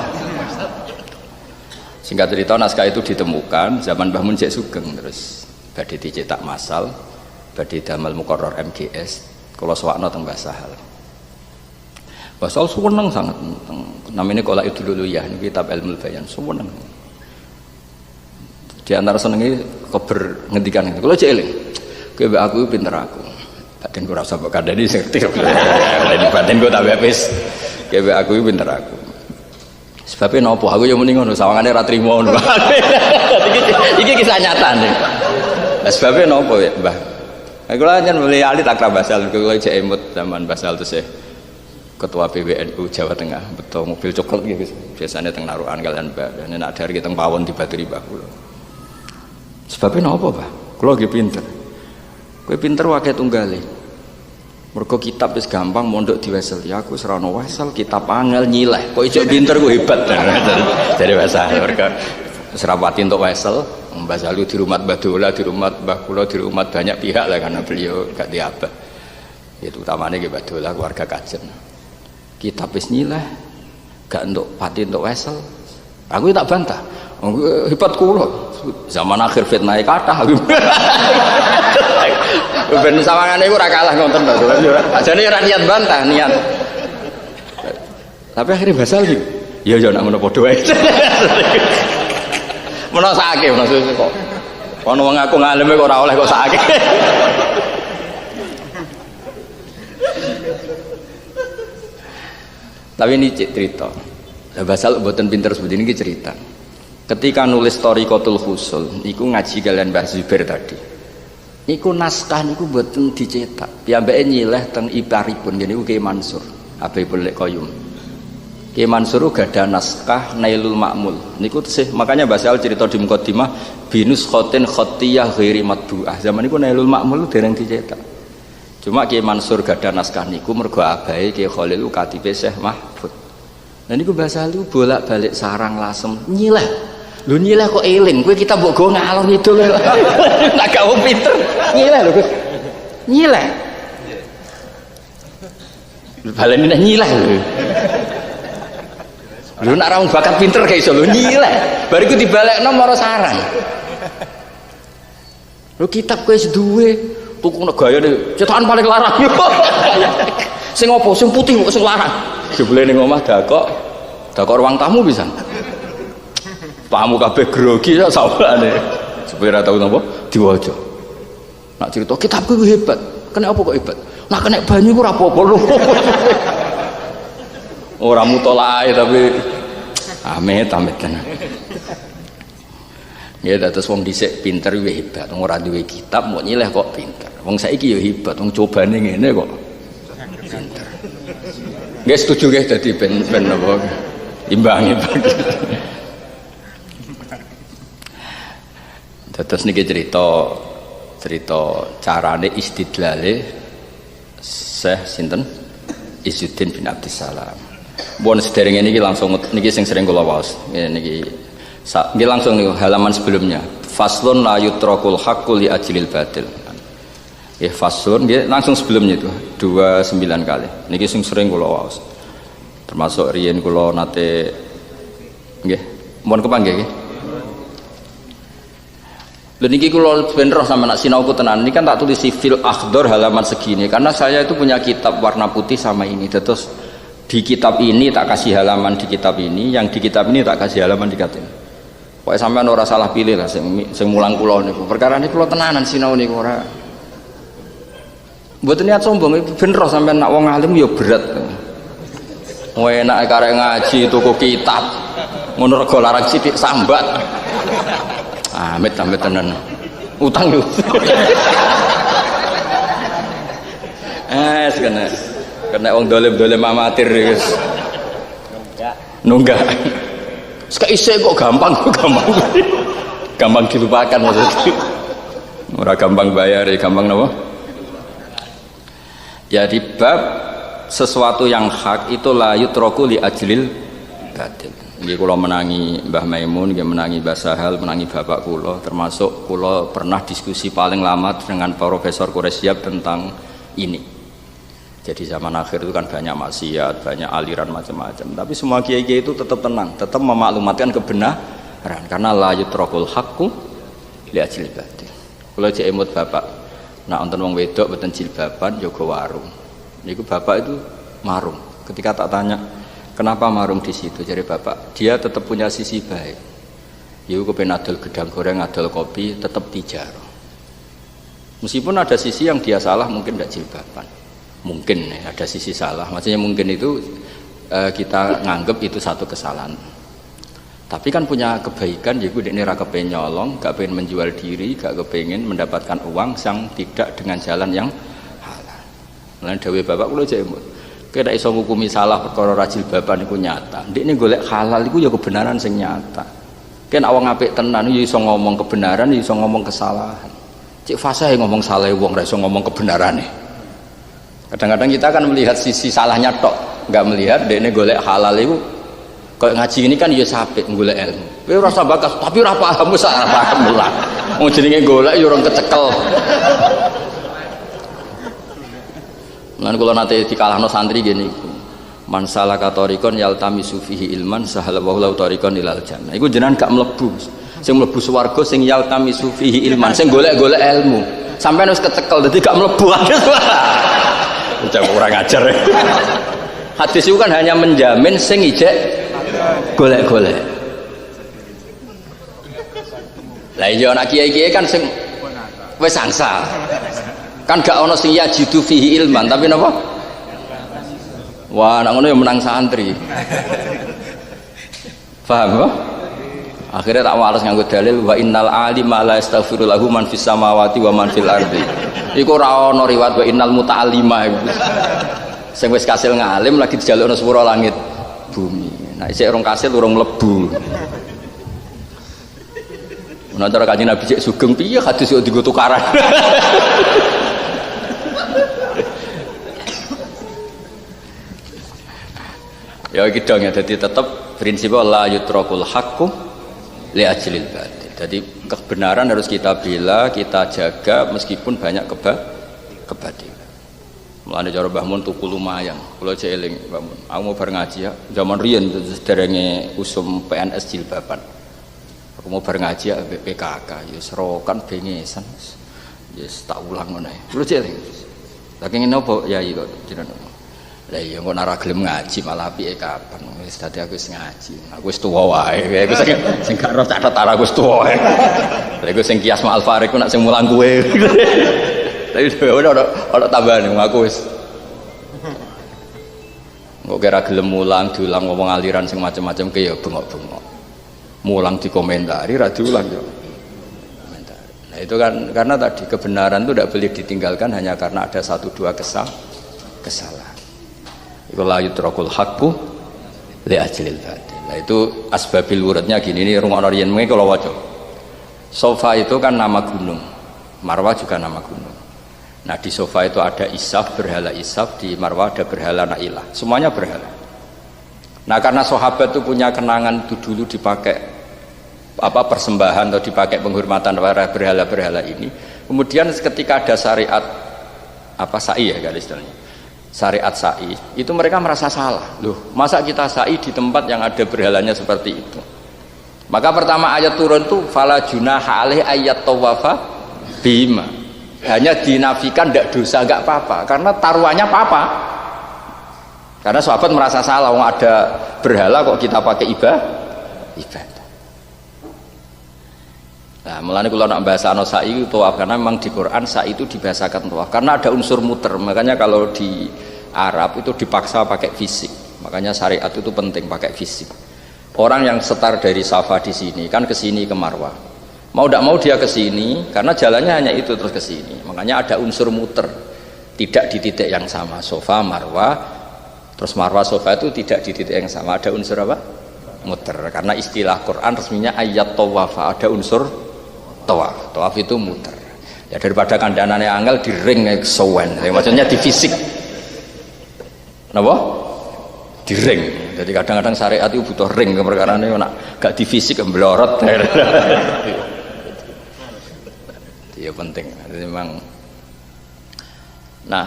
Singkat cerita naskah itu ditemukan zaman Mbah Mun Jek Sugeng terus badhe dicetak massal, badhe damel muqarrar MGS. Kula sewakna teng bahasa hal. Bahasa hal suweneng sangat namanya Qalaid Al-Uluiyah niki kitab ilmu bayan suweneng. Di antara senenge keber ngendikan kula jek eling. Kowe aku pinter aku. Batin ora usah mbok kandhani sing ngerti. Lah batin kok tak wis. Kowe aku pinter aku. Sebabnya nopo aku yang muni ngono sawangane ra trimo ngono. Iki kisah nyata nih. Sebabnya nopo ya, Mbah. Aku lah nyen mulai alit akrab Basal kula jek emut zaman Basal terus ketua PBNU Jawa Tengah betul mobil coklat gitu biasanya teng narukan kalian Mbah dan nek dari kita pawon dibaturi Mbah kula. Sebabnya nopo, Mbah? Kula nggih pinter. Kowe pinter wae tunggale. Mergo kitab wis gampang mondok diwasel ya aku ora ono wasel kitab angel nyileh kok ijo pinter ku hebat dari bahasa mereka serapati untuk wasel Mbah Salu di rumah Mbah Dola di rumah Mbah Kula di rumah banyak pihak lah karena beliau gak diabah itu utamanya Mbah Dola keluarga kajen kitab wis nyileh gak untuk pati untuk wasel aku tak bantah hebat kula zaman akhir fitnah kathah ben sawangane iku ora kalah ngonten to. Ajane ora niat bantah, niat. Tapi akhirnya basal iki. Ya ya nek ngono padha wae. Menawa sakake menawa kok. Ono wong aku ngaleme kok ora oleh kok sakake. Tapi ini cerita. Lah basal mboten pinter seperti ini cerita. Ketika nulis Thariqatul Husul, iku ngaji kalian Mbah Zubair tadi. Iku naskah niku mboten dicetak. Piyambake nyileh teng ibaripun niku Ki Mansur, Habibul Qayyum. Ki Mansur gadah naskah Nailul Ma'mul. Niku tesih makanya Mbah Sal cerita di mukadimah binus khotin khatiyah ghairi matbu'ah. Zaman niku Nailul Ma'mul dereng dicetak. Cuma Ki Mansur gadah naskah niku mergo abahe Ki Khalil katibe Syekh Mahfud. Lah niku Mbah Sal bolak-balik sarang lasem nyileh. Lho nyileh kok eling, kowe kita mbok go ngalor ngidul. Nak gak wong pinter. Nyileh lho, Gus. Nyileh. Baleni nek nyileh lho. Lho nak ra wong bakat pinter gak iso lho nyileh. Bariku dibalekno mara sarang. Lho kitab kowe wis duwe, tuku gayane cetakan paling larang. Sing apa? Sing putih kok sing larang. Jebule ning omah dakok ruang tamu pisan. Tamu kabeh grogi ya sawane. Supaya ora tau napa diwaca. Nak cerita kitabku ku hebat. Kena apa kok hebat? Nak kena banyu ku ora apa-apa lho. Ora mutolae tapi amit tenan. Ya terus wong dhisik pinter yo hebat, wong ora duwe kitab mau nyileh kok pinter. Wong saiki yo hebat, wong cobane ngene kok pinter. Nggih setuju nggih dadi ben napa imbangi. Terus niki cerita carane istidlale Syekh sinten Izzuddin bin Abdissalam. Mun sederenge niki langsung niki sing sering kula waos. Niki langsung nih halaman sebelumnya. Faslun la yutrakul haqqu li ajlil batil. Faslun langsung sebelumnya itu 29 kali. Niki sing sering kula waos. Termasuk riyen kula nate nggih, mohon kepanggih nggih. Lha niki kula ben roh sampe nak sinauku tenan. Ini kan tak tulis fil akhdar halaman segini karena saya itu punya kitab warna putih sama ini. Terus di kitab ini tak kasih halaman di kitab ini, yang di kitab ini tak kasih halaman di kitab ini. Pokoke sampean ora salah pilih lah sing mulang kula niku. Perkara niku kula tenanan sinau niku ora. Mboten niat sombong, ben roh sampean nak wong alim ya berat. Wong enak karek ngaji tuku kitab. Ngono rego larang sithik sambat. Amit tenan. Utang yo. Kena wong dolim-dolim amatir wis. Nunggak. Sekak isih kok gampang. Gampang dilupakan maksudnya. Ora gampang bayar, gampang napa? Ya di bab sesuatu yang hak itu la yutraku li ajlil batil. Nggih kula menangi Mbah Maimun, nggih menangi Mbah Sahal, menangi bapak kula, termasuk kula pernah diskusi paling lama dengan Profesor Quraisyab tentang ini. Jadi zaman akhir itu kan banyak maksiat, banyak aliran macam-macam. Tapi semua kiai-kiai itu tetap tenang, tetap memaklumatkan kebenaran karena la yutrakul haqqu li ajlil batil. Kula cek emut bapak, nak wonten wong wedok mboten jilbaban jaga warung. Niku bapak itu marung. Ketika tak tanya kenapa marung di situ? Jadi bapak, dia tetap punya sisi baik. Iku kepen adol gedang goreng, adol kopi, tetap tijarah. Meskipun ada sisi yang dia salah, mungkin tidak jilbaban. Mungkin ya, ada sisi salah. Maksudnya mungkin itu kita nganggep itu satu kesalahan. Tapi kan punya kebaikan, yaitu dia ra kepen nyolong, gak pengen menjual diri, gak kepengen mendapatkan uang yang tidak dengan jalan yang halal. Mulane dawuh bapak kula jek kira iso ngukumi salah perkara rajil baban iku nyata. Ndekne golek halal iku ya kebenaran sing nyata. Ken awang apik tenan ya iso ngomong kebenaran, ya iso ngomong kesalahan. Cek fasih ngomong salah wong ra iso ngomong kebenarane. Kadang-kadang kita akan melihat sisi salahnya tok, enggak melihat ndekne golek halal iku koyo ngaji ini kan ya sapik golek ilmu. Kowe ora usah bakas, tapi ora paham wis ora paham lah. Wong jenenge golek ya urung kecekel. Lan kula nate dikalahno santri gini, man salaka tariqon yaltamisu fihi ilman sahala wa lahu tariqon ilal jannah. Iku jenengan gak mlebu. Sing mlebu swarga sing yaltamisu fihi ilman, sing golek-golek ilmu. Sampeyan wis kecekel dadi gak mlebu. Ucap kurang ajar. Hadis itu kan hanya menjamin sing ijek golek-golek. Lah iya anak kiai-kiai kan sing wis angsal. Kan gak ono sing yajidu fihi ilman tapi napa? Wah, nak ngono ya menang santri. Paham kok? Akhirnya tak males nganggo dalil wa innal alima la yastaghfiru lahu man fis samawati wa man fil ardi. Iku ora ono riwayat wa innal muta'allima iku. Sing wis kasil ngalim lagi dijalukno sepuro langit bumi. Nah isih urung kasil urung mlebu. Menawa cara Kanjeng Nabi cek sugeng piye hadis kok dienggo tukaran. Ya gitu ya, jadi tetap prinsip la yutrakul haqqu li ajlil batil. Jadi kebenaran harus kita bela, kita jaga meskipun banyak kebatilan. Mulane cara Mbah Mun tuku lumayan. Kula cek eling Mbah Mun. Aku mau bar ngaji ya, zaman riyen sederenge usum PNS jilbaban. Aku mau bar ngaji ya PKK, ya serokan bengesan. Ya tak ulang ngono ae. Kula cek eling. Lah kenging napa yai kok jenengan? Lah iya kok ora gelem ngaji malah apike kapan wis dadi aku wis ngaji. Aku wis tuwa wae. Aku sing gak ro catet aku wis tuwa wae. Lah iku sing kias Ma'al Farid ku nak sing mulang kowe. Tapi ora tambahan aku wis. Kok kira gelem mulang diulang ngomong aliran sing macam-macam ke ya bengok-bengok. Mulang dikomentari ra diulang yo. Nah, itu kan karena tadi kebenaran itu tidak boleh ditinggalkan hanya karena ada satu dua kesalahan. Iku la yutrakul haqqu li ajlil batil. Nah, itu asbabil wuradnya gini, ini rungokno riyen mengki kula waca. Sofa itu kan nama gunung. Marwah juga nama gunung. Nah, di Sofa itu ada Isaf, berhala Isaf, di Marwah ada berhala Nailah. Semuanya berhala. Nah, karena sahabat itu punya kenangan itu dulu dipakai persembahan atau dipakai penghormatan para berhala-berhala ini. Kemudian ketika ada syariat sa'i ya garis istilahnya. Syariat sa'i, itu mereka merasa salah. Loh, masa kita sa'i di tempat yang ada berhalanya seperti itu? Maka pertama ayat turun itu fala junaha alaihi ayat tawafa bima. Hanya dinafikan tidak dosa, enggak apa-apa karena taruhannya apa-apa. Karena sahabat merasa salah, ada berhala kok kita pakai ibadah. Nah, mulane kula nak bahasano sa'i itu tawaf karena memang di Quran sa'i itu dibahasakan tawaf karena ada unsur muter. Makanya kalau di Arab itu dipaksa pakai fisik. Makanya syariat itu penting pakai fisik. Orang yang setar dari Safa di sini kan ke sini ke Marwah. Mau tidak mau dia ke sini karena jalannya hanya itu terus ke sini. Makanya ada unsur muter. Tidak di titik yang sama. Sofa, Marwah, terus Marwah, Sofa itu tidak di titik yang sama. Ada unsur apa? Muter. Karena istilah Quran resminya ayat tawafa, ada unsur tawaf. Tawaf itu muter. Ya daripada kandanane angel di ring kesuwen. Maksudnya di fisik. Napa? Di ring. Jadi kadang-kadang syariat itu butuh ring perkara ini nak gak di fisik melorot. Iya penting. Jadi memang. Nah,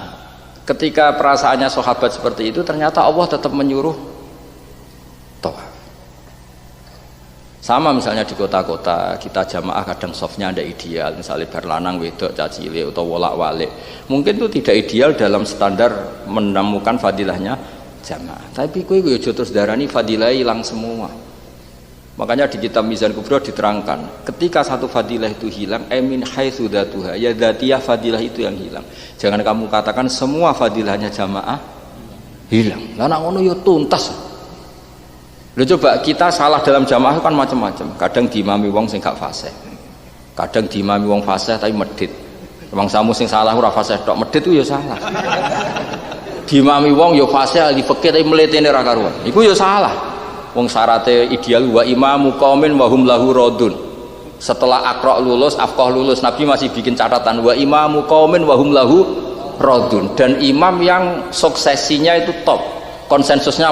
ketika perasaannya sahabat seperti itu, ternyata Allah tetap menyuruh tawaf. Sama misalnya di kota-kota kita jamaah kadang softnya ada ideal, misalnya berlanang wedok cacile atau wolak-walik. Mungkin itu tidak ideal dalam standar menemukan fadilahnya jamaah. Tapi kowe yo terus darani fadilah hilang semua. Makanya di kitab Mizan Kubra diterangkan, ketika satu fadilah itu hilang, min haitsu dzatuha, ya dzatiyah fadilah itu yang hilang. Jangan kamu katakan semua fadilahnya jamaah hilang. Lah nek ngono yo tuntas. Lho coba kita salah dalam jamaah kan macam-macam. Kadang diimami wong sing gak fasih. Kadang diimami wong fasih tapi medhit. Wong samu sing salah ora fasih tok, medhit ku ya salah. Diimami wong ya fasih ahli fikih tapi mletene ra karuan. Iku ya salah. Wong syarate ideal wa imamu qaumin wa hum lahu radun. Setelah Aqra lulus, Afqah lulus, Nabi masih bikin catatan wa imamu qaumin wa hum lahu radun. Dan imam yang suksesinya itu top. Konsensusnya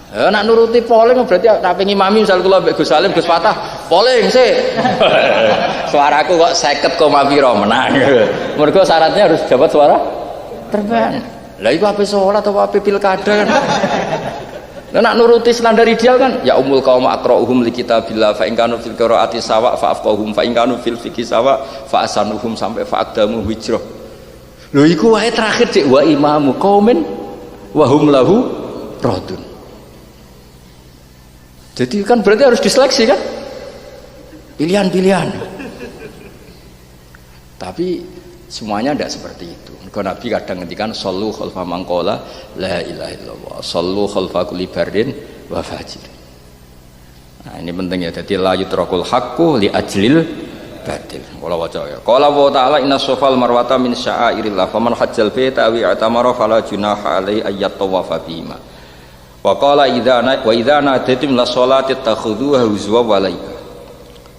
nak nuruti polling berarti tak pengen imami misal kula mbek Gus Salim Gus Fatah polling sih. Suaraku kok 50 koma piro menang. Mergo syaratnya harus dapat suara terbanyak. Lah iku ape salat atau ape pilkada kan. Lah nak nuruti standar ideal kan ya umul qaum aqra'uhum li kitabillah fa in kanu fil qiraati sawa fa afqahuhum fa in kanu fil fiqhi sawa fa asanuhum sampai fa aqdamu hijrah. Lho iku wae terakhir cek wa imamu qaumin wa hum lahu radun. Jadi kan berarti harus diseleksi kan? Pilihan-pilihan. Tapi semuanya tidak seperti itu. Karena Nabi kadang ngendikan sallu khalfa man qala la ilaha illallah, sallu khalfa kulli bardin wa fajir. Nah, ini penting ya. Jadi la yutrakul haqqu li ajlil batil. Wala waca ya. Qala wa ta'ala inna safal marwata min sya'airillah faman hajjal baita wa i'tamara fala junaha alaihi ayyat tawafa bima. Wa qala idza nadaitum la sholati takhudhuha huzwa wa laika.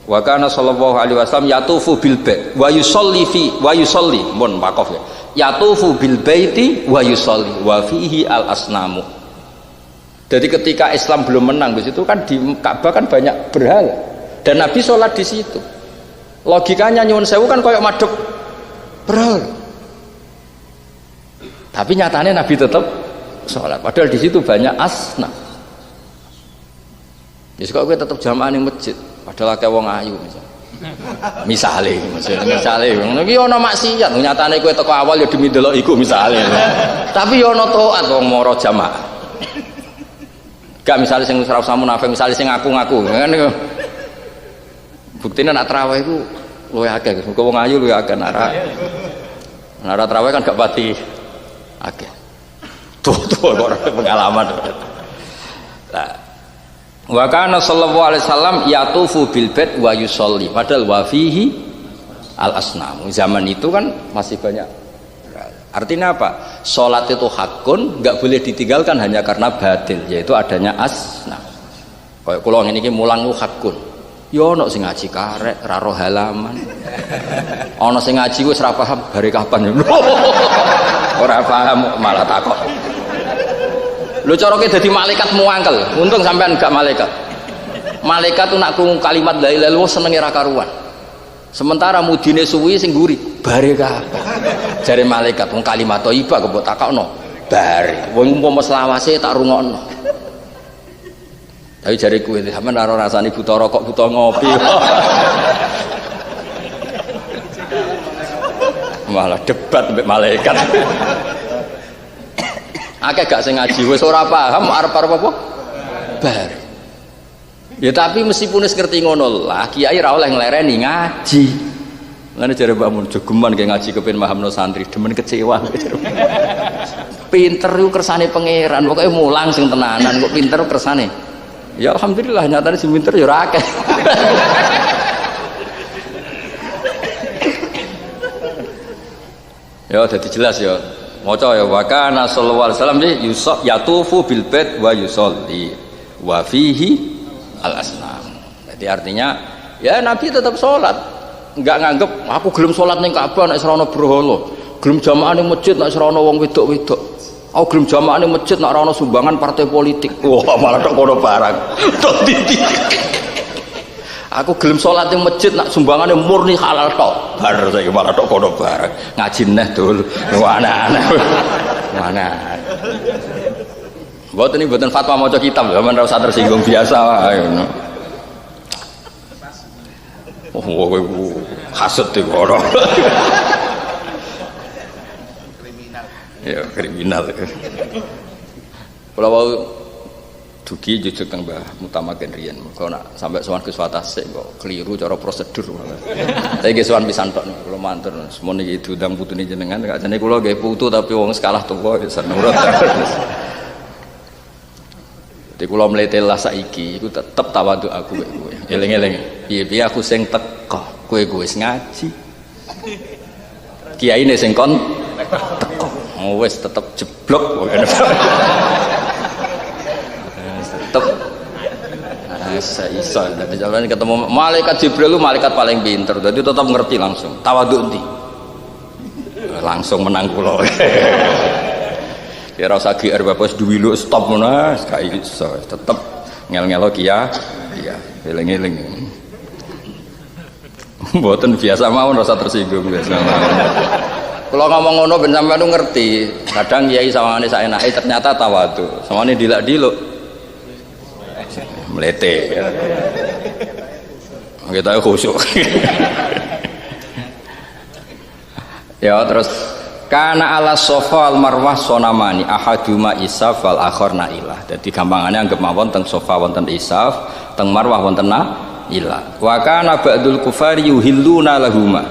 Wa kana sallallahu alaihi wasallam yatufu bil bait wa yusalli mun waqaf ya. Yatufu bil baiti wa yusalli wa fihi al asnamu. Jadi ketika Islam belum menang di situ kan di Ka'bah kan banyak berhala dan Nabi sholat di situ. Logikanya nyuwun sewu kan koyok madhep berhala. Tapi nyatanya Nabi tetap sholat. Padahal di situ banyak asnam. Jadi kok gue tetap jamaah ning masjid. Padahal kayak wong ayu misalnya iki ana maksiat nyatane kowe teko awal ya demi delok iku misale tapi ya ana taat wong mara jamaah gak misale sing ora usah munafik misale sing ngaku-ngaku kan buktine nak traweh iku luwih akeh muga wong ayu luwih akeh nara traweh kan gak pati akeh tuh kok pengalaman lah. Wa kana sallallahu alaihi wasallam yatufu bil bait wa yusolli padahal wa fihi al-asnam. Zaman itu kan masih banyak. Artinya apa? Sholat itu hakun, nggak boleh ditinggalkan hanya karena batil, yaitu adanya asnam. Kayak kula ngene iki mulang ku hakun. Ya ana sing ngaji karek, ra roh halaman. Ana sing ngaji wis ora paham bare kapan. Ora paham malah takok. Lho cara ki dadi malaikat muangkel. Untung sampean gak malaikat. Malaikat tuh nak kalimat la ilaha illallah senenge ra karuan. Sementara mudine suwi sing nguri bare kapan. Jare malaikat wong kalimat thayyibah kok mbok takokno bare. Wong umpama selawase tak rungokno. Tapi jare kuwi sampean ora rasani buta rokok buta ngopi. Malah debat mbek malaikat. Akeh gak sing ngaji wis ora paham arep-arep apa? Bar. Ya tapi meskipun wis ngerti ngono lah, kiai ra oleh nglereni ngaji. Ngene jare Mbak Mun jogeman kayak ngaji kepen mahamno santri, demen kecewa. Pinter iku kersane pangeran, pokoke mulang sing tenanan kok pinter kersane. Ya alhamdulillah nyatane sing pinter ya ora akeh. Ya dadi jelas ya. Maca ya wa kana sallallahu alaihi wasallam yatufu bil bait wa yusolli wa fihi al asnam. Jadi artinya ya Nabi tetap sholat, enggak nganggep aku gelem sholat ning Ka'bah nek serono berhala, gelem jamaah ning masjid nek serono wong wedok-wedok, aku gelem jamaah ning masjid nek ora ono sumbangan partai politik. Wah malah tok kono barang. Tok titik. Aku gelem sholat ning masjid nak sumbangane murni halal tok. Bar saiki malah tok kono bareng. Ngaji neh dul. Ana-ana. Mana. Mboten iki mboten fatwa maca kitab, sampeyan ora usah tersinggung biasa wae ngono. Oh, kowe hasud iki ora. Kriminal. Ya, kriminal. Kalau dugi jujuk teng Mbah Mutamakin riyen. Muga nak sampai sowan Gus Watasik kok keliru cara prosedur. Tapi nggih sowan pisan tok kula matur semono iki diundang putune jenengan gak jane kula nggih putu tapi wong sekalah tuwa ya nurut. Dadi kula mletelah saiki iku tetep tawadhu aku kowe. Eling-eling. Piye-piye aku sing teko, kowe wis ngaji. Kiyaine sing kon teko. Wis tetep jeblok. Tetep iso dadi sampeyan ketemu malaikat Jibril lu malaikat paling pinter dadi tetap ngerti langsung tawadhu ndi langsung menang kula ya ora usah GR bapak duwi lu stop ngono gak iso tetep ngel-ngelo iya eling-eling mboten biasa mawon rasa tersinggung biasa mawon kula ngomong ngono ben sampeyan ngerti kadang kiai sawangane saenake ternyata tawadhu samane dilak-diluk melete ya. Kita khusyuk. Ya terus kana ala sofa al marwah sonamani ahaduma isaf wal akhar nailah. Jadi gampangane anggap mawon teng sofa wonten isaf, teng marwah wonten nailah. Wa kana ba'dul kufari yuhilluna lahuma.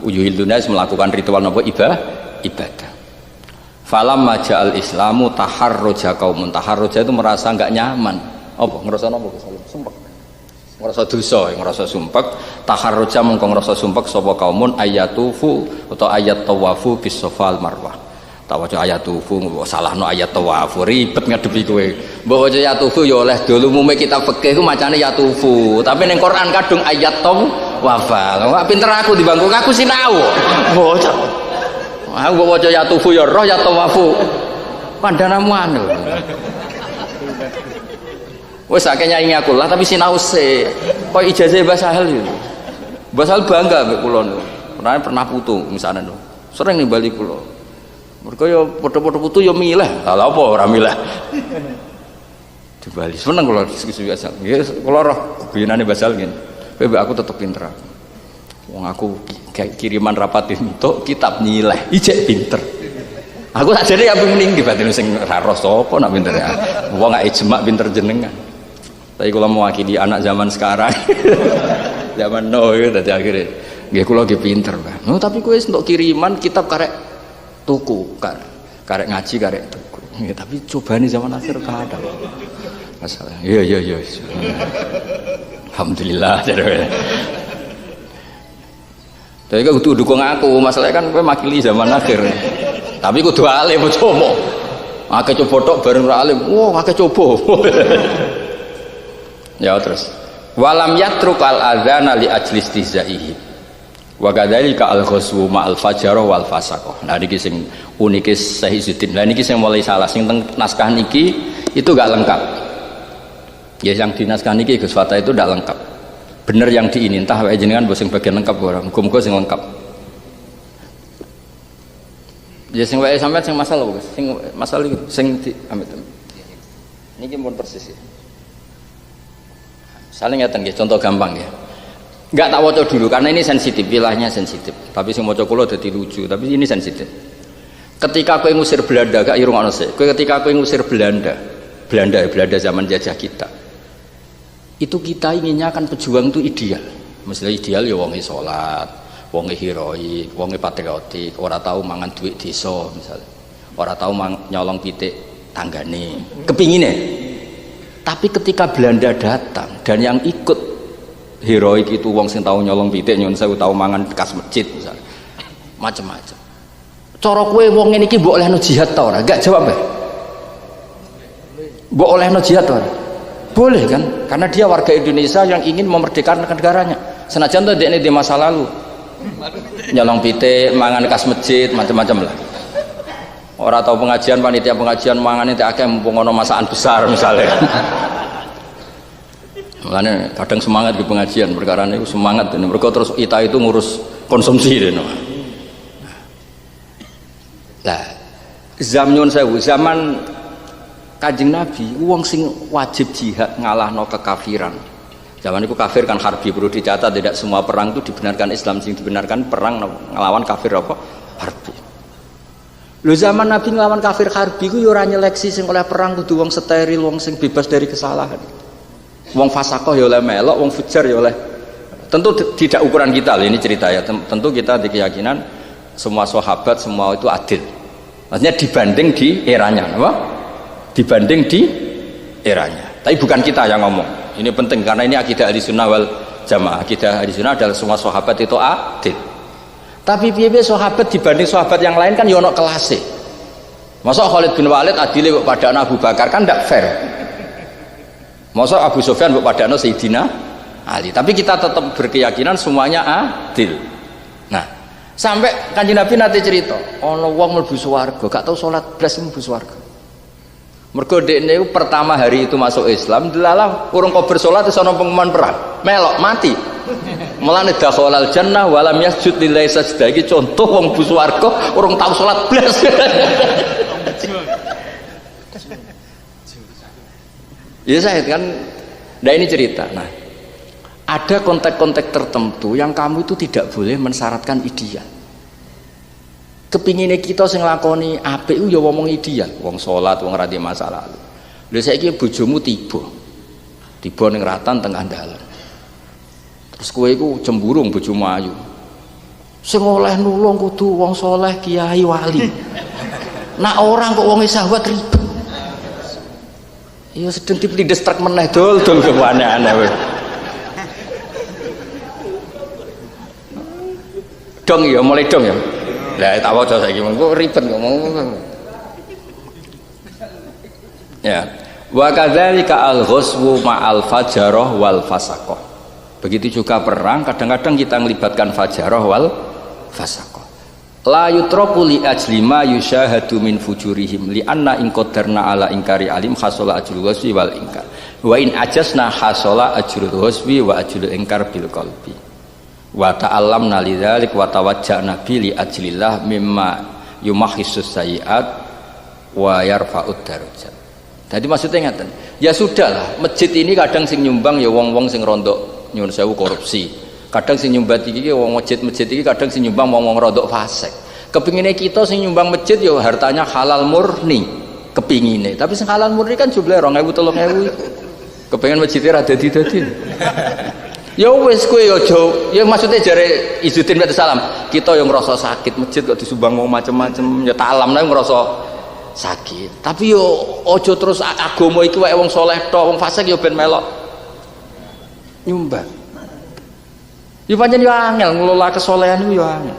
Yuhilluna melakukan ritual napa ibadah. Falam maja'al islamu taharruja kaumun. Taharruja itu merasa enggak nyaman. Apa ngerasa napa sumpek ngerasa dosa ngerasa sumpek taharruja mengko ngerasa sumpek sapa kaumun ayatufu atau ayat tawafu bis safal marwah tawaca ayatufu salahno ayat tawafu ribet ngadepi kowe mbok waca ayatufu ya oleh dulu umume kitab fikih ku macane yatufu tapi ning Quran kadung ayat tawafa kok pinter aku di bangku aku sinau bocah aku waca yatufu ya roh ya tawafu pandanamu anu wes akhirnya ini aku lah tapi sinau se kok ijazah Mbah Sahal itu Mbah Sahal bangga mbek kula niku pernah putu misalnya niku sering ning Bali kula mergo ya padha-padha putu ya milih lha apa ora milih di Bali seneng kula diskusi biasa nggih kula roh guyonane Mbah Sahal ngene kowe aku tetep pinter wong aku kiriman rapat entuk kitab nyileh ijek pinter aku sajane ya mending batin sing ra roh sapa nak pinter ya wong gak ijma pinter jenengan. Tapi kalau mewakili anak zaman sekarang, zaman no itu tadi akhirnya, gak kalau lagi pinter kan. No, tapi kue untuk kiriman kitab karek tuku, karek ngaji karek tuku. Ya, tapi coba nih zaman akhir kadang. Masalah. Iya. Alhamdulillah. Jadi kan kudu dukung aku, masalahnya kan kowe makili zaman akhir. Tapi kudu alim coba. Akeh coba tok bareng ora alim. Wah, akeh coba. Ya terus. Walam yatruk al adzana li ajli istihzaihi. Wa kadzalika al ghuswu ma'al fajar wal fasaqah. Nah niki sing unike Syekh Izzuddin. Lah niki sing mulai salah sing teng naskah niki itu enggak lengkap. Ya yang di naskah niki Gus Fatah itu enggak lengkap. Bener yang di ini entah wae jenengan mbok sing bagian lengkap ora. Muga-muga sing lengkap. Ya sing wae sampean sing masalah Gus. Sing masalah iki sing di amit. Niki pun persis. Saling ngeten nggih, contoh gampang ya. Enggak tak waca dulu karena ini sensitif, wilayahnya sensitif. Tapi sing maca kula dadi lucu, tapi ini sensitif. Ketika kowe ngusir Belanda, gak irung ana sik. Kowe ketika kowe ngusir Belanda zaman jajah kita. Itu kita inginnya kan pejuang itu ideal. Mestinya ideal ya wonge salat, wonge heroik, wonge patriotik, ora tahu mangan duit desa misalnya. Ora tahu nyolong pitik tanggane. Kepingine. Tapi ketika Belanda datang dan yang ikut heroik itu wong sing tahu nyolong pitik, nyun sewu tahu mangan bekas masjid misalnya. Macam-macam. Cara kowe wong ngene iki mbok olehno jihad ta ora? Enggak jawab ya. Mbok olehno jihad ta ora? Boleh kan? Karena dia warga Indonesia yang ingin memerdekakan negaranya. Senajan tuh dia ini di masa lalu nyolong pitik, mangan kas masjid, macam-macam lah. Orang tahu pengajian, panitia pengajian mangan itu akeh mumpung ono masakan besar misalnya. Makanya kadang semangat di pengajian perkara ini semangat dan mereka terus kita itu ngurus konsumsi deh. Nah, zaman Kanjeng Nabi, wong sing wajib jihad ngalahno kekafiran. Zaman itu kafir kan harbi, perlu dicatat tidak semua perang itu dibenarkan Islam, sing dibenarkan perang ngelawan kafir apa? Harbi. Lho zaman Nabi ngelawan kafir harbi ku yo ora nyeleksi sing oleh perang kudu wong steril, wong sing bebas dari kesalahan. Wong fasaqah ya oleh melok, wong fujar ya oleh. Tentu tidak ukuran kita loh, ini cerita ya. Tentu kita di keyakinan semua sahabat semua itu adil. Maksudnya dibanding di eranya, apa? Dibanding di eranya. Tapi bukan kita yang ngomong. Ini penting karena ini akidah Ahlussunnah wal Jamaah. Akidah Ahlussunnah adalah semua sahabat itu adil. Tapi piye-piye sahabat dibanding sahabat yang lain kan yo ono kelase. Masa Khalid bin Walid adile kok padakno Abu Bakar kan ndak fair. Masa Abu Sufyan kok padakno Sayyidina Ali. Tapi kita tetap berkeyakinan semuanya adil. Nah, sampai Kanjeng Nabi nanti cerita, ono wong mlebu swarga, gak tau salat blas mlebu swarga. Mergo dekne pertama hari itu masuk Islam, delalah urung kober salat terus ana pengumuman perang. Melok mati. Mulane dakhalal jannah wa lam yasjud lillahi sajdah. Iki contoh wong mlebu swarga urung tau salat blas. Ya saya kan, nah ini cerita. Nah, ada konteks-konteks tertentu yang kamu itu tidak boleh mensyaratkan ideal. Kepinginnya kita sing lakoni apik ya ngomong ideal, wong salat, wong ra di masa lalu. Lha saiki bojomu tiba ning ratan tengah dalan. Terus kowe iku cemburung bojomu ayu. Sing oleh nulung kudu wong soleh, kiai, wali. Nak orang kok wong sahabat ribet. Ya sedeng diplindes truk meneh dol aneh-aneh kowe. Dong ya, mulai dong ya. Lah tak waca saiki kok ribet ngomong. Ya. Wa kadzalika al-ghuswu ma'al fajarah wal fasaqah. Begitu juga perang kadang-kadang kita melibatkan fajarah wal fasaqah. La yutraku li ajli ma yushahadu min fujurihim li anna in qadarna ala inkari alim hasala ajrul wasfi wal inkar. Wa in ajasna hasala ajrul wasfi wa ajrul inkar bil qalbi. Wa ta'allamna lidzalik wa tawajjahna bi li ajlillah mimma yumahissus sayiat wa yarfa'ud darajat. Jadi maksudnya ngaten. Ya sudahlah, masjid ini kadang sing nyumbang ya wong-wong sing rondok nyuwun sewu korupsi. Kadang sing nyumbat iki wong masjid-masjid iki kadang sing nyumbang wong-wong rondok fasik. Kepingine kita sing nyumbang masjid ya hartanya halal murni, kepingine. Tapi sing halal murni kan jumlahe 2000 3000. Kepengin masjidnya ra dadi-dadi. Ya wis kowe aja ya maksudnya jare Izzuddin bin Salam kita yang ngerasa sakit masjid kok disumbang mau macam-macam ya tak alam nang ngerasa sakit tapi yo aja terus agama iki wae wong saleh tok wong fasik yo ben melok nyumbang Ya pancen yo angel ngelola kesolehan iku yo angel.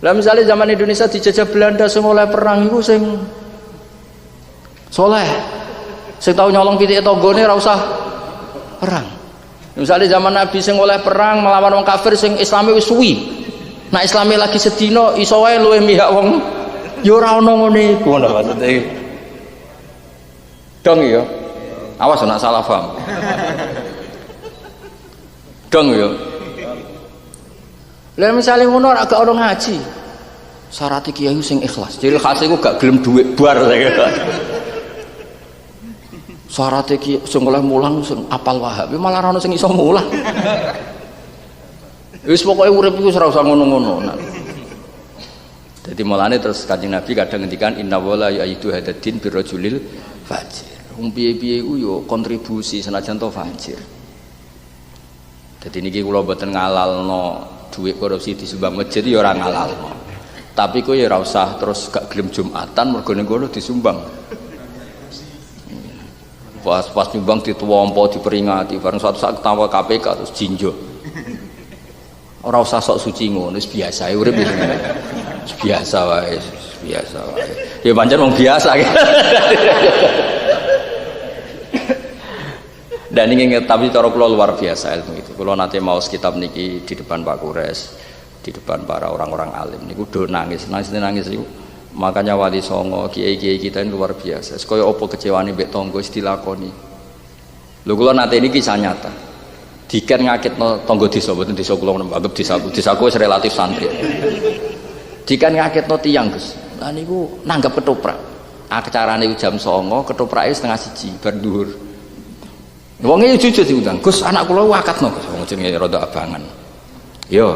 Lah misalnya zaman Indonesia dijajah Belanda sing oleh perang iku sing soleh. Sing tau nyolong pitike tanggane ora usah perang. Misalnya zaman Nabi sing oleh perang melawan wong kafir sing Islame wis suwi. Nek Islame lagi sedina iso wae luwih mihak wong ya ora ana ngene iku ngono maksude. Dong ya. Awas nek salah paham. Dong ya. Lah misalnya ngono ora gak ono ngaji. Syarat kiai sing ikhlas. Ciri khas iku gak gelem dhuwit bar saya. Syarat iki sing oleh mulang sing apal Wahab malah ora ono sing iso mulang. Wis pokoke urip iku ora usah ngono-ngono. Dadi mulane terus Kanjeng Nabi kadang ngendikan inna wala yaitu hadatin birrajulil fajir. Wong piye-piye iku yo kontribusi senajan to fajir. Dadi niki kula mboten ngalalno duit korupsi disumbang masjid ya ora ngalalno. Tapi kok ya ora usah terus gak gelem Jumatan mergo ning kono disumbang. Pas nyumbang dituwampa diperingati bareng suatu saat ketawa KPK terus jinjo. Ora usah sok suci ngono wis biasa urip wis biasa wae, biasa wae. Ya pancen wong biasa gitu. Dan ini tapi cara kula luar biasa ilmu itu. Kula nate maos kitab niki di depan Pak Kures, di depan para orang-orang alim niku do nangis iku. Makanya Wali Songo, kiai-kiai kita ini luar biasa. Sekaya apa kecewane mbek tangga wis dilakoni. Lho kula nate ini kisah nyata. Diken ngakitno tangga desa mboten desa kula anggap desaku wis relatif santri. Diken ngakitno tiyang Gus. Lah niku nanggap ketoprak. Acarane jam 09.00, ketoprake setengah 1 bar dhuwur. Wonge jujur diundang, Gus anak kula wakatno Gus, wong jenenge rada abangan. Yo.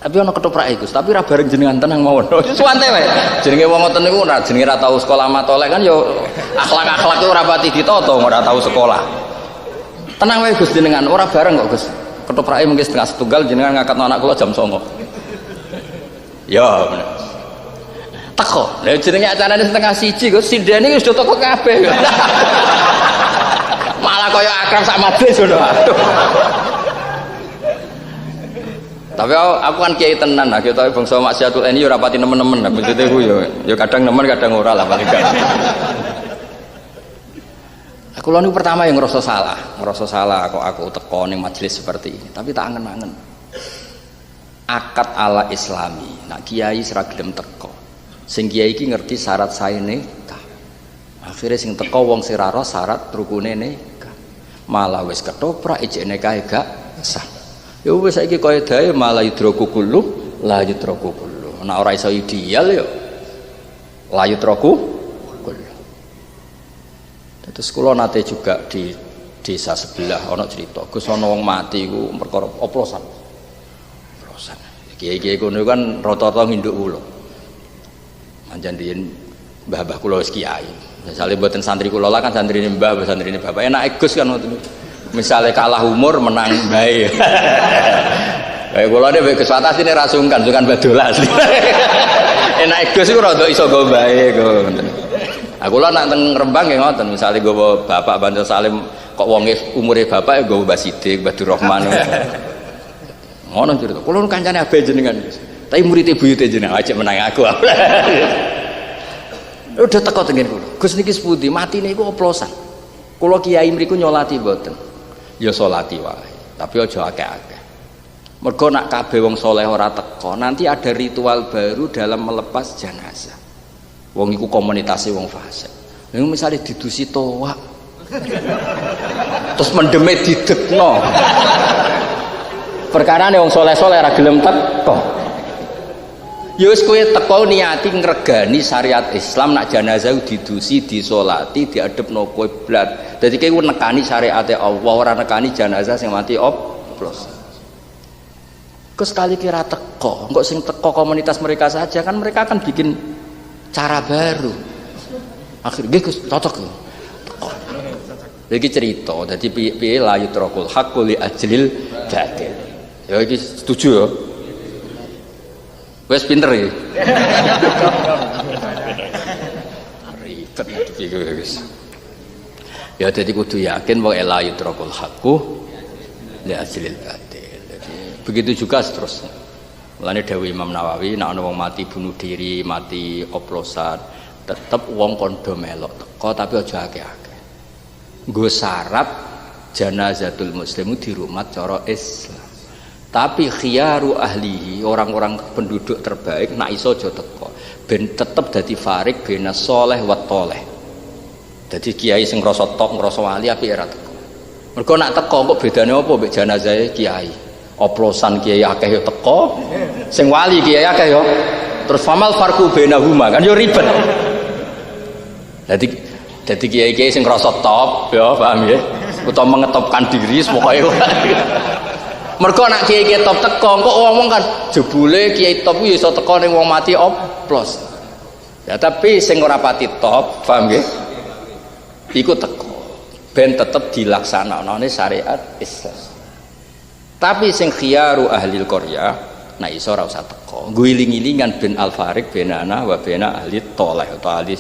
Tapi ana ketoprake Gus, tapi ra bareng jenengan tenang mawon. Suwante wae. Jenenge wong ngoten niku ora jenenge ra tau sekolah matolek kan yo akhlak-akhlak ora pati ditata ora tau sekolah. Tenang wae Gus jenengan, ora bareng kok Gus. Ketoprake mungkin setengah setunggal jenengan ngakatno anak kula jam 09.00. Yo bener. Teko. Lah jenenge acarane setengah 1 Gus, sindene wis do teko kabeh. Malah kaya akrab sak majlis ngono. Tapi aku kan kiai tenan lah, kita bangsa maksiatul ini ora pati nemen-nemen lah maksudnya ku ya kadang nemen kadang ora lah paling gak. Aku lho niku pertama yang ngerasa salah kok aku teko ning majelis seperti ini, tapi tak angen-angen. Akad ala Islami. Nak kiai sira gelem teko. Sing kiai iki ngerti syarat saene nikah. Akhire sing teko wong sing ora syarat rukune nikah. Malah wis ketoprak ijene kae gak sah. Ya wis saiki kaidahe malah yudraku kullu la yudraku kullu. Nek ora iso ideal ya la yudraku kullu. Terus kula nate juga di desa sebelah ana cerita, Gus ana wong mati iku perkara oplosan. Oplosan. Kiai-kiai kono kan rata-rata nginduk kula. Manjan riyen mbah-mbah kula wis kiai. Misalnya buatan santri kula lah kan santri ini mbah, santri ini bapak. Enak Gus kan waktu itu. Misalnya kalah umur menang baik. Kayak kula deh Gus atas ini rasungkan badolas. Enak Gus itu rada iso go baik. Aku lah nak teng Rembang ya ngoten. Misalnya gue bapak Bantul Salim kok wonge umure bapak ya gue Mbah Sidik, Badur Rahman. Ngono cerita. Kula kancane abe jenengan Gus. Tapi murid buyute jenengan aja menang aku. Udah teko tengen kula. Gus niki sepundi matine iku oplosan. Kula kiai mriku nyolati mboten. Ya salati wae, tapi aja akeh-akeh. Mergo nak kabeh wong saleh ora teko, nanti ada ritual baru dalam melepas jenazah. Wong iku komunitas wong fasik. Lha misale didusi toak. Terus mendeme didekno. Perkarane wong saleh-saleh ora gelem teko. Ya wis kowe teko niati ngregani syariat Islam nak jenazah didusi, disolati, diadepno kiblat. Dadi kowe nekani syariate Allah, ora nekani jenazah sing mati oplos. Kok sekali kira teko, kok sing teko komunitas mereka saja kan mereka akan bikin cara baru. Akhirnya Gus cocok. Iki cerita, dadi piye la yutrakul haqqu li ajlil batil. Ya iki setuju ya. Wes pinter ya. Ribet iki wis. Ya dadi kudu yakin wa la yutrakul haqqu li ajlil batil. Begitu juga seterusnya. Mulane dawuh Imam Nawawi, nek ana wong mati bunuh diri, mati oplosan, tetep wong kondo melok teko tapi aja akeh-akeh. Nggo syarat janazatul muslimu dirumat cara Islam. Tapi khiyaru ahlihi, orang-orang penduduk terbaik nak iso aja teko. Ben tetep dadi farik bena saleh wa tholeh. Dadi kiai sing ngrasa tok, ngrasa wali apik ora teko. Mergo nak teko kok bedane apa mbek janazahe kiai? Oplosan kiai akeh yo teko, sing wali kiai akeh yo. Terus famal farqu bainahuma kan yo ribet. Dadi kiai-kiai sing ngrasa top ya, paham ya? Utawa mengetopkan diri pokoke. Mergo nak kiai-kiai top teko kok ngomong kan jebule kiai top ku iso teko ning wong mati oplos. Ya tapi sing ora pati top, paham nggih? Iku teko. Ben tetep dilaksanakne syariat Islam. Tapi sing khiyaru ahlil qaryah nah iso ora usah teko. Guling-gilingan ben al-farik benana wa bena ahli tholeh utawa ahli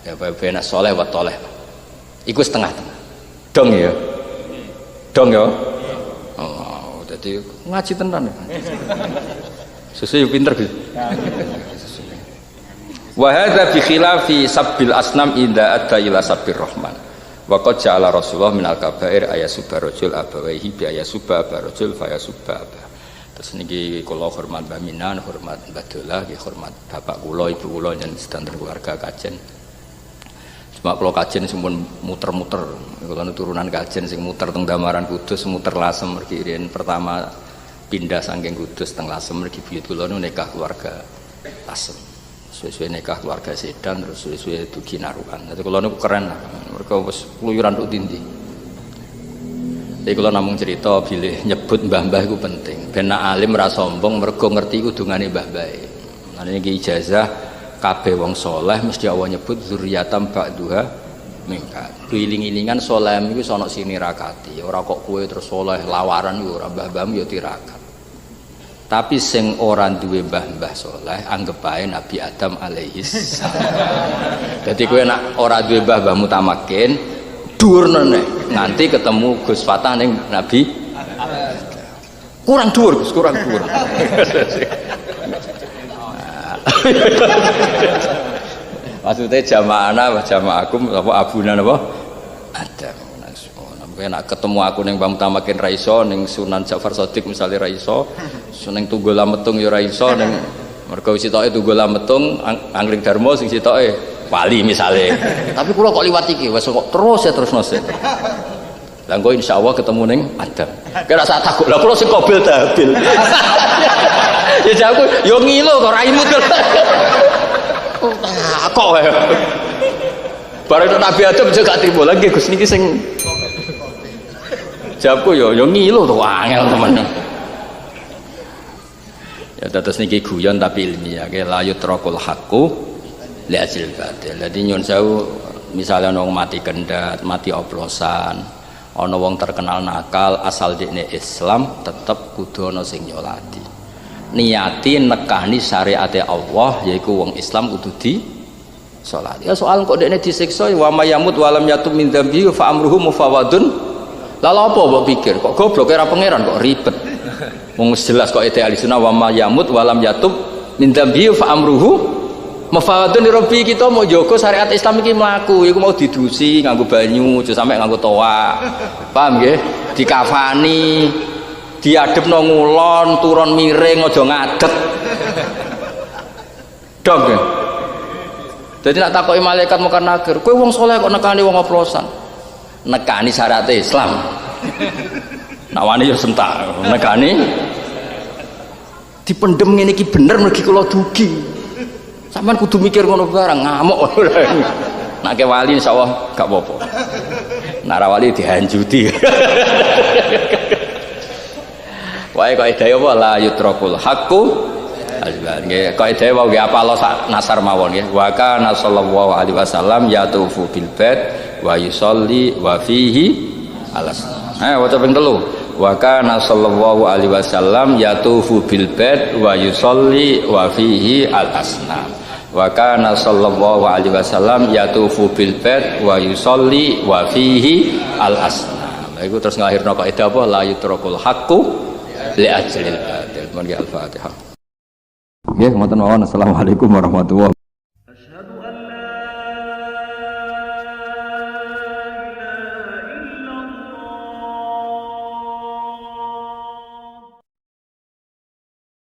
ya bena saleh wa tholeh. Iku setengah-tengah. Dong ya. Dong ya. Jadi ngaji tenan. Sesuai pinter gitu. Wa hadza bi khilafi sabbil asnam idza adda ila sabbir rahman. Wa qad ja'ala Rasulullah minal kabair ayasubba rajul abawaihi bi ayasubba barajul fayasubba. Terus niki kula hormat Mbah Minan, hormat Mbah Dolah, hormat bapak kula, ibu kula yen sedanten keluarga kajen. Cuma kalau kajen sempun muter-muter, kalau turunan kajen sing muter teng Damaran Kudus, muter Lasem mergi riyen pertama pindah saking Kudus teng Lasem mergi buyut kula nu nikah keluarga Lasem. Suwe-suwe nikah keluarga Sedan terus suwe-suwe dugi Narukan. Dadi kula niku keren lah. Mergo wis kluyuran tok dindi. Jadi kula namung cerita bilih nyebut mbah-mbah iku penting. Ben alim ra sombong mergo ngerti kudungane mbah-mbahe. Lan iki ijazah kabeh wong soleh mesti Allah nyebut zuriyatam ba'duha mingka. Iling-ilingan soleh iku ana sini rakati. Ora kok kowe terus soleh lawaran yo ora mbah-mbahmu yo tirakat. Tapi sing ora duwe mbah-mbah soleh anggap ae Nabi Adam alaihi salam. Dadi kowe nek ora duwe mbah-mbahmu tamakin dhuwurne nganti ketemu Gus Fatah ning Nabi kurang dhuwur Gus, kurang dhuwur. Maksudnya jamaah jamaakum apa abuna apa ada nak ketemu aku ning Mbah Mutamakin ra iso ning Sunan Ja'far Shadiq misale ra iso ning Tunggul Lametung ya ra iso ning mergo sitoke Tunggul Lametung Angling Darma sing sitoke wali misale tapi kula kok liwat iki wis kok terus ya terus nose lah engko insyaallah ketemu ning Adam kira sak takut lah kula sing kobil dabil ya jago yo ngilo kok raimu kok wae bareng Nabi Adam juga gak trimo lagi Gus niki sing jawabku yo ngilo to angel temen ya terus niki guyon tapi ilmiah ke layut rokul haqqu li ajil batil. Dadi nyun sewu misalnya wong mati kendat mati oplosan ana wong terkenal nakal asal dekne Islam tetep kudu ana sing nyolati niati nekani syariate Allah yaiku wong Islam kudu di salat. Ya soal kok dekne disiksa wa mayamut walam yatub min dzambi fa amruhu mufawadun. Lalu apa mbok pikir kok goblok era pangeran kok ribet. Wong jelas kok ete alisuna wa mayamut walam yatub min dzambi fa amruhu mufawadun li rabbi. Kita mau jaga syariat Islam iki mlaku iku mau didusi nganggo banyu aja sampe nganggo toa. Paham nggih? Dikafani diadepno ngulon turun miring aja ngadeg. Dong nggih. Dadi nak takoki malaikat mungkar nakir, kowe wong saleh kok nekani wong oplosan. Nekani syariat Islam. Nak wani yo sentak, nekani dipendem ngene iki bener mergi kula dugi. Sampeyan kudu mikir ngono barang ngamuk. Nak ke wali insyaallah gak apa-apa. Nak ra wali dihanjuti. Wae kaidah apa la yutrakul haqqu azban nggih kaidah wae apalo sak nasar mawon nggih wa kana sallallahu alaihi wasallam yatufu bil bait wa yusolli wa fihi alas waca ping 3 wa kana sallallahu alaihi wasallam yatufu bil bait wa yusolli wa fihi al asnam wa kana sallallahu alaihi wasallam yatufu bil bait wa yusolli wa fihi al asnam. Iku terus nglahirno kaidah apa la yutrakul haqqu li ajlil batil. Al-Fatihah. Nggih, ngoten mawon. Assalamualaikum warahmatullahi